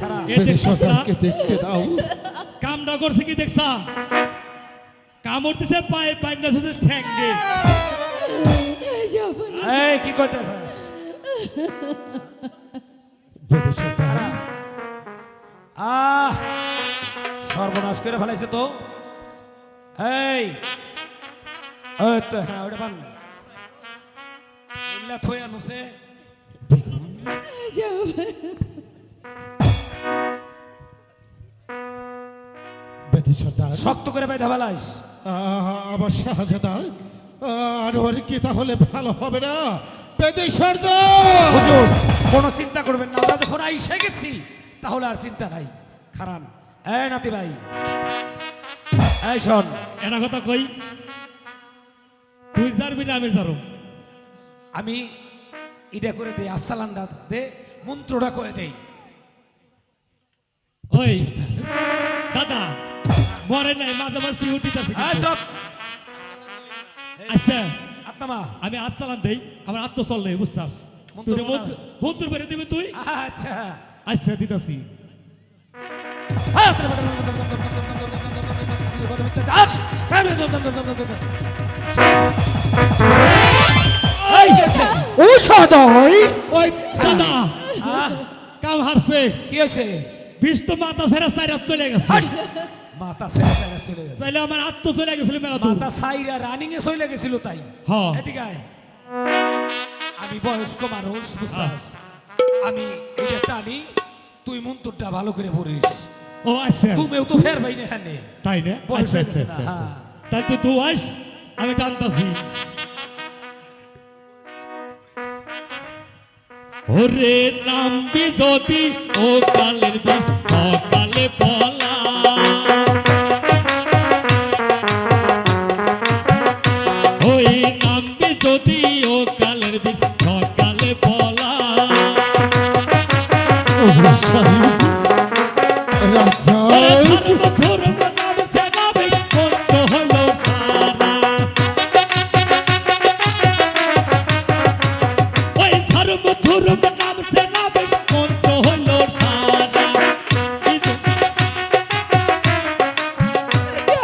খারাপ। এ দেখছিস না? সরকারকে দেখতে দাও। কামটা করছে কি দেখছা? কামড়তেছে পায়ে পাইন্দা সুসে ঠ্যাঙ্গে। এই কি করতেছিস? বেদে সরকার, সর্বনাশ করে ফেলাইছে তো। এই তো হ্যাঁ ওটা পান উল্লা থই আনুছে। বেদে সরকার, শক্ত করে বাইধা ফেলাইস। আমার শাহজাদা আনোয়ার কি তাহলে ভালো হবে না? বেদে সরকার, হুজুর কোনো চিন্তা করবেন না, আমরা যখন আইসে গেছি তাহলে আর চিন্তা নাই। খারান এই নাতি ভাই, এই শোন, এটা কথা কই, তুই যারবি না আমি যারো। আমি ইটা করে দেই, আসসালামটা দে, মন্ত্রটা করে দেই। ওই দাদা মরে নাই, মাঝে মাঝে সিউর দিতেছে। চপ আচ্ছা আত্মা, আমি হাত চালান দেই, আমার আত্ম চল নেই বুঝছাস। মন্ত্র তুই বলা। মন্ত্র বেড়ে দিবি তুই। আচ্ছা আচ্ছা দিতাছি। এই গেছে। ও সদয়, ওই দাদা কাম হারছে, কি হয়েছে? বিষ তো মাথা ছেড়ে সাইরা চলে গেছে। মাথা ছেড়ে ছেড়ে চলে গেছে। তাইলে আমার আত্ম চলে গেছিল মেলা দূর। মাথা সাইরা রানিং এ চলে গেছিল তাই। হ্যাঁ। এদিকে আয়। আমি বয়স্ক মানুষ বুঝছাস, আমি এটা টানি, তুই মন্ত্রটা ভালো করে পড়িস। ও আচ্ছা তুমিও তো ফের ভাই না এখানে তাই না? বয়স আচ্ছা হয়ে আচ্ছা গেছে না, আচ্ছা হ্যাঁ। তাই তো তুই আস, আমি টানতাছি। ওরে নামবি যদি ও কালের বিষ সকালে বলা, ওই নামবি যদি ও কালের বিষ সকালে বলা। উজির সাহেব, ওরে রাজ্জাক, ধর্ম ধর্ম নামছে না বিষ কত হলো সারা, ওই ধর্ম ধর্ম নামছে না বিষ কত হলো সারা।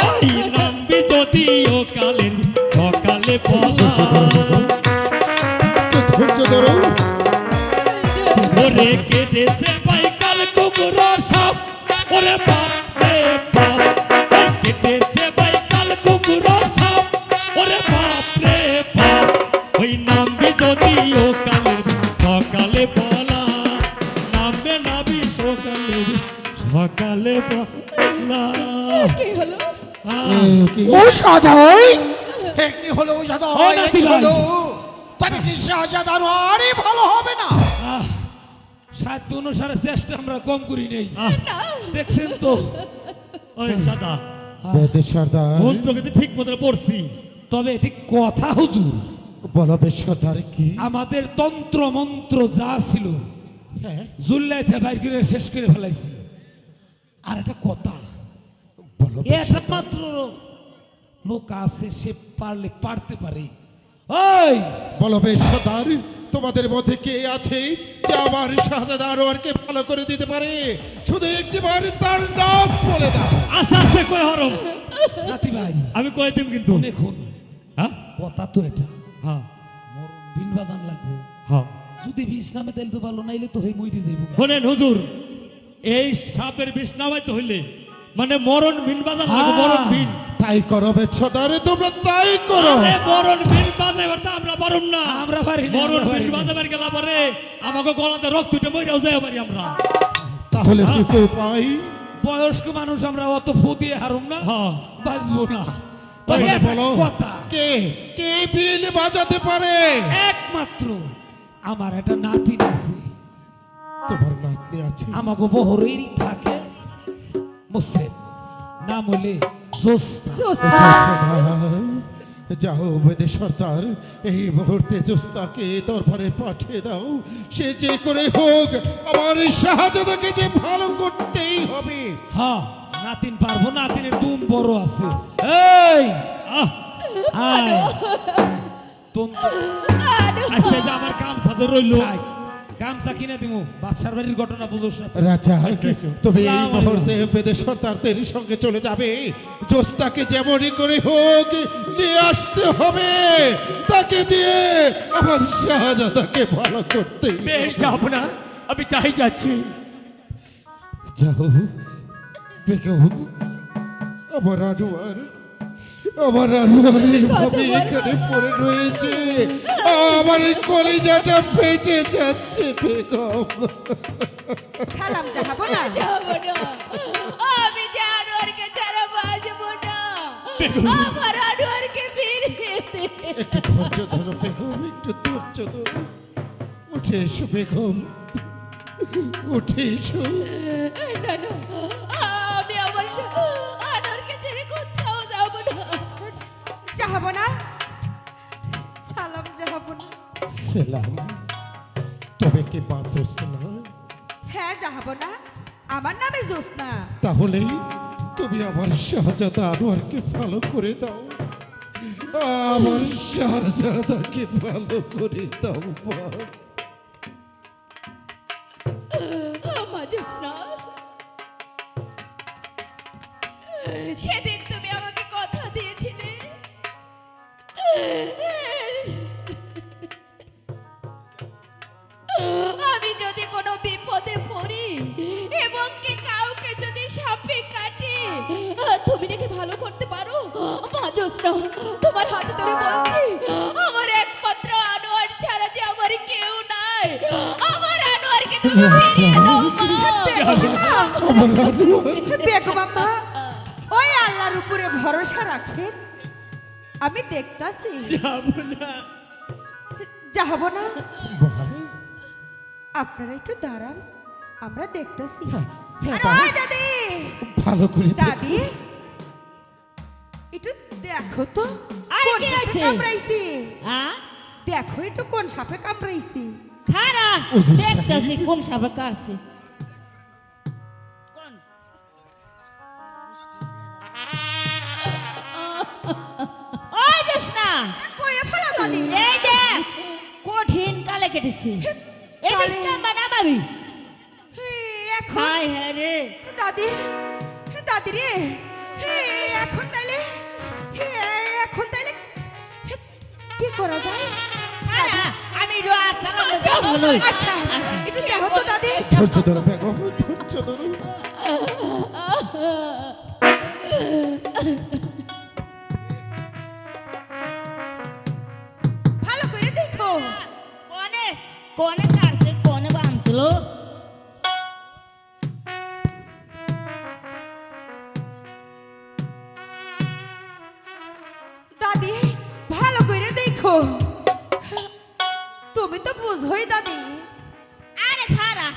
ওই নামবি যদি ও কালের সকালে বলা, ধৈর্য ধরো। ওরে কেটেছে পাইকাল কুকুর সব, ওরে বাপ রে বাপ, ওই কেটেছে পাইকাল কুকুর সব, ওরে বাপ রে বাপ। ওই নামবি যদি ও কালের সকালে বলা, নামবে নাবি সকালে সকালে বলা। কি হলো কি ঔষধ হয় হে কি হলো ঔষধ ও হয় নাতি কি ভাই। হলো তবে কি শাহজাদ আনোয়ারই ভালো হবে না সাধ্য অনুসারে চেষ্টা আমরা কম করি নেই দেখছেন তো ওই দাদা বেদে সর্দার মন্ত্র কিন্তু ঠিক মতো পড়ছি। তবে এটি কথা হুজুর বলো বে সর্দার কি আমাদের তন্ত্র মন্ত্র যা ছিল হ্যাঁ জুল্লাইতে বাইর করে শেষ করে ফেলাইছি আর একটা কথা বলো বে এটা সর্দার। মাত্র লোক আছে সে পারলে পারতে পারে ওই বলো বে সর্দার তোমাদের মধ্যে কে আছে যে আমার শাহজাদা আনোয়ারকে ভালো করে দিতে পারে শুধু একটিবার তার নাম বলে দাও আস্তে আস্তে কই হরম নাতি ভাই আমি কই দিম কিন্তু। দেখুন হ্যাঁ কথা তো এটা হ্যাঁ মরণ বিন বাজান লাগবো হ্যাঁ যদি বিষ নামে তাইলে তো ভালো নাইলে তো হই মইরে যাইব শোনেন হুজুর, এই সাপের বিষ নামাইতে হইলে মানে মরণ বিন বাজান লাগবে, মরণ বিন। তাই করো বে সর্দার তোমরা তাই করো আরে মরণ বিন বাজাইবার তো আমরা পারুম না। আমরা পারি না, মরণ আমরা পারি বিন না। বাজাবার গেলা পরে আমাকে গলাতে রক্ত উঠে মইরাও যাই পারি আমরা। তাহলে কি কেউ পাই বয়স্ক মানুষ আমরা অত ফু দিয়ে হারুম না হ্যাঁ। বাঁচবো না তবে তাহলে একটা বলো কথা কে কে বিল বাজাতে পারে একমাত্র আমার একটা নাতিন আছে তোমার নাতনি আছে আমাকে বহরেরই থাকে মোসেন নাম হলে জোস্না যাও বেদে সর্দার এই মুহূর্তে জোস্তাকে দরবারে পাঠিয়ে দাও সে যে করে হোক আমার শাহজাদাকে যে ভালো করতেই হবে হ্যাঁ নাতিন পারবো নাতিনের দুম বড় আছে এই আহ, আয় তন্তু আজকে যে আমার কাম সাজে রইলো। খাই। গামছা কিনে দিমু বাদশার বাড়ির ঘটনা বুঝোস না রাজা তুমি এই আসসালামু মুহূর্তে বেদে সর্দারদের সঙ্গে চলে যাবে জোস্তাকে যেমনই করে হোক নিয়ে আসতে হবে তাকে দিয়ে আমার শাহজাদাকে ভালো করতে বেশ যাব না, আমি তাই যাচ্ছি। যাও বেগম আমার আনোয়ার এইভাবে এখানে পড়ে রয়েছে আমার এই কলিজাটা ফেটে যাচ্ছে বেগম সালাম যাবো না যাবো না আমি যে আনোয়ারকে ছাড়া বাঁচবো না আমার আনোয়ারকে ফিরিয়ে দে একটু ধৈর্য ধরো বেগম একটু ধৈর্য ধরো উঠে এসো বেগম উঠে এসো না না আমি আমার আনোয়ারকে ছেড়ে কোথাও যাবো না যাবো না সালাম যাবো না সেলাম তবে কি বাঁচোস না হ্যাঁ যাবো না আমার নামে জোসনা তাহলে তুমি আমার শাহজাদা আনোয়ারকে ভালো করে দাও আমার শাহজাদাকে ভালো করে দাও মা মা জোসনা সেদিন তুমি আমাকে কথা দিয়েছিলে আমি যদি কোনো বিপদে পড়ি এবং কি কাউকে যদি সাপে কাটে তুমি নাকি ভালো করতে পারো মা জোসনা তোমার হাতে ধরে বলছি আমার একমাত্র আনোয়ার ছাড়া যে আমার কেউ নাই আমার আনোয়ারকে তুমি ফিরিয়ে দাও মা। আমার আনোয়ার বেগম আম্মা ওই আল্লাহর উপরে ভরসা রাখেন আমি দেখতাছি যাব না। যাবো না ভাই আপনারা একটু দাঁড়ান আমরা দেখতাছি হ্যাঁ, আরে ওই দাদি ভালো করে দেখো। দাদি একটু দেখো তো আরে কোন কি সাপে হয়েছে? কামড়াইছে হ্যাঁ দেখো একটু কোন সাপে কামড়াইছে খারা ওই যে দেখতেছি কোন সাপে কাটছে কোন? ওই জোসনা কইয়া ফেলো দাদি এই যে কঠিন কালে কেটেছে এই কালে? বিষটা বানাবাবি হে, এখন হায় হ্যাঁ রে দাদি দাদি রে হে, এখন তাইলে এখন তাইলে হে, কি করা যায় খারা আমি রোয়া সালাম দেবো নই আচ্ছা একটু দেখো তো দাদি ধৈর্য ধরো বেগম ধৈর্য ধরো ভালো করে দেখো কোনে কোনে কাটছে কোনে বাঁধছিল তুমি তো বুঝোই দাদি। আরে খারা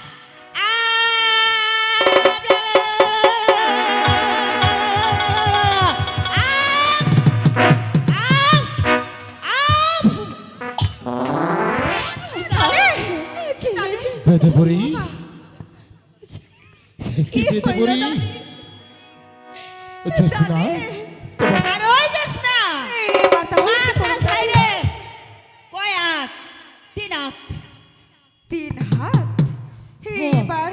বেদে পড়ি কি কি বেদে হইল পড়ি দাদি? জোসনা আর ওই যাস না এবার তাহলে কি মাথা করব? সাইরে কয় হাত 3 হাত 3 হাত। এবার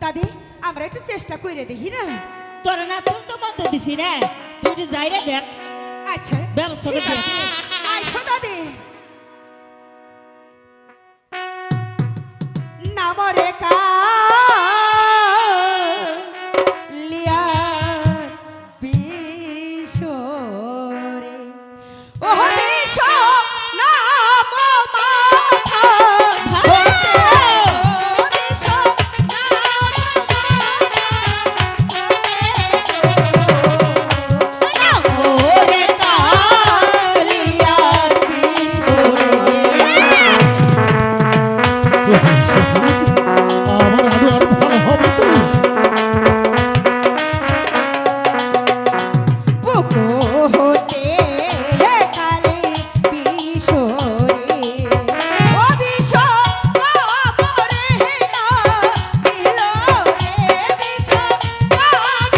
দাদি আমরা একটু চেষ্টা করে দেখি না। তোর না তুমি তো মত দিছি রে তুই যে যাই রে দেখ আচ্ছা ব্যবস্থা ঠিক করে আছে। আইসো দাদি। নামরে কালিয়া বিশরে ও বিশ নাম মাথা হতে বিশ নাম ওরে কালিয়া বিশরে আমার আরো আর ভালো হবে তো বুকো হতে কালে বিশরে ও বিশ কাপড়ে না মিলো রে বিশ কাপড়ে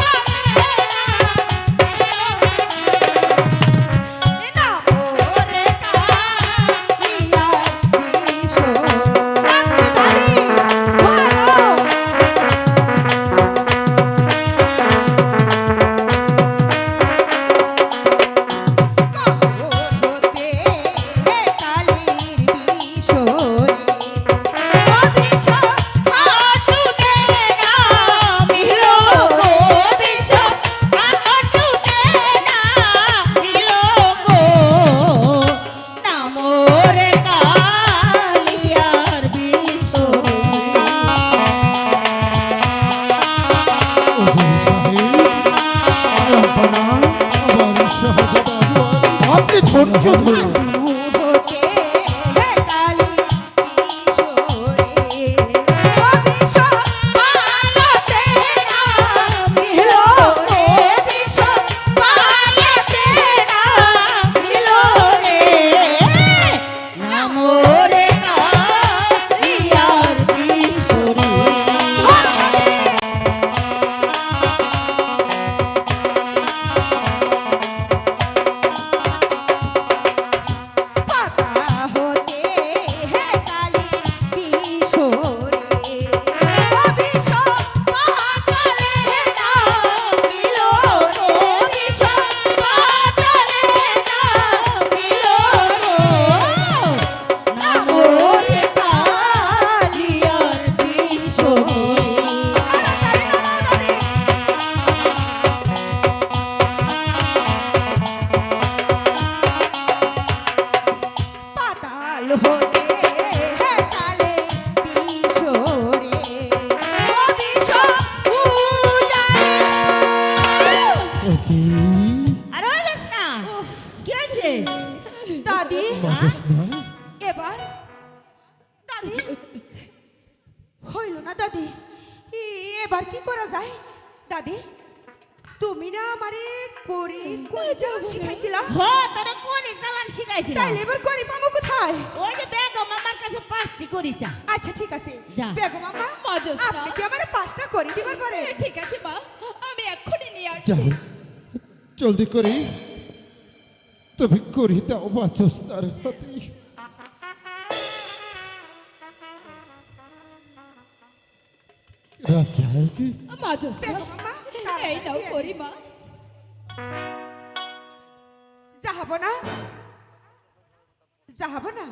না মোরে কালিয়া বিশরে আপনি ধৈর্য ধরুন। কি আর ওই যাস না কি হয়েছে দাদি জোসনা এবার দাদি হইল না দাদি এবার কি করা যায় দাদি তুমি না আমারে করি কোন চালান শিখাইছিলা হো তোর কোনি চালান শিখাইছিল তাইলে এবার করি পাবো কোথায় ওই যে বেগম আমার কাছে 5টি করিছা আচ্ছা ঠিক আছে যা। বেগম আম্মা মজুসনা। আপনি কি আমারে 5টা করে দিবার পারে ঠিক আছে মা আমি এক্ষুনি নিয়ে যাও আসছি জলদি করি তুমি করি দাও মা জোসনার হাতে রাজা কি মা জোসনা বেগম আম্মা এই নাও করি মা যাহাবো না যাহাবো না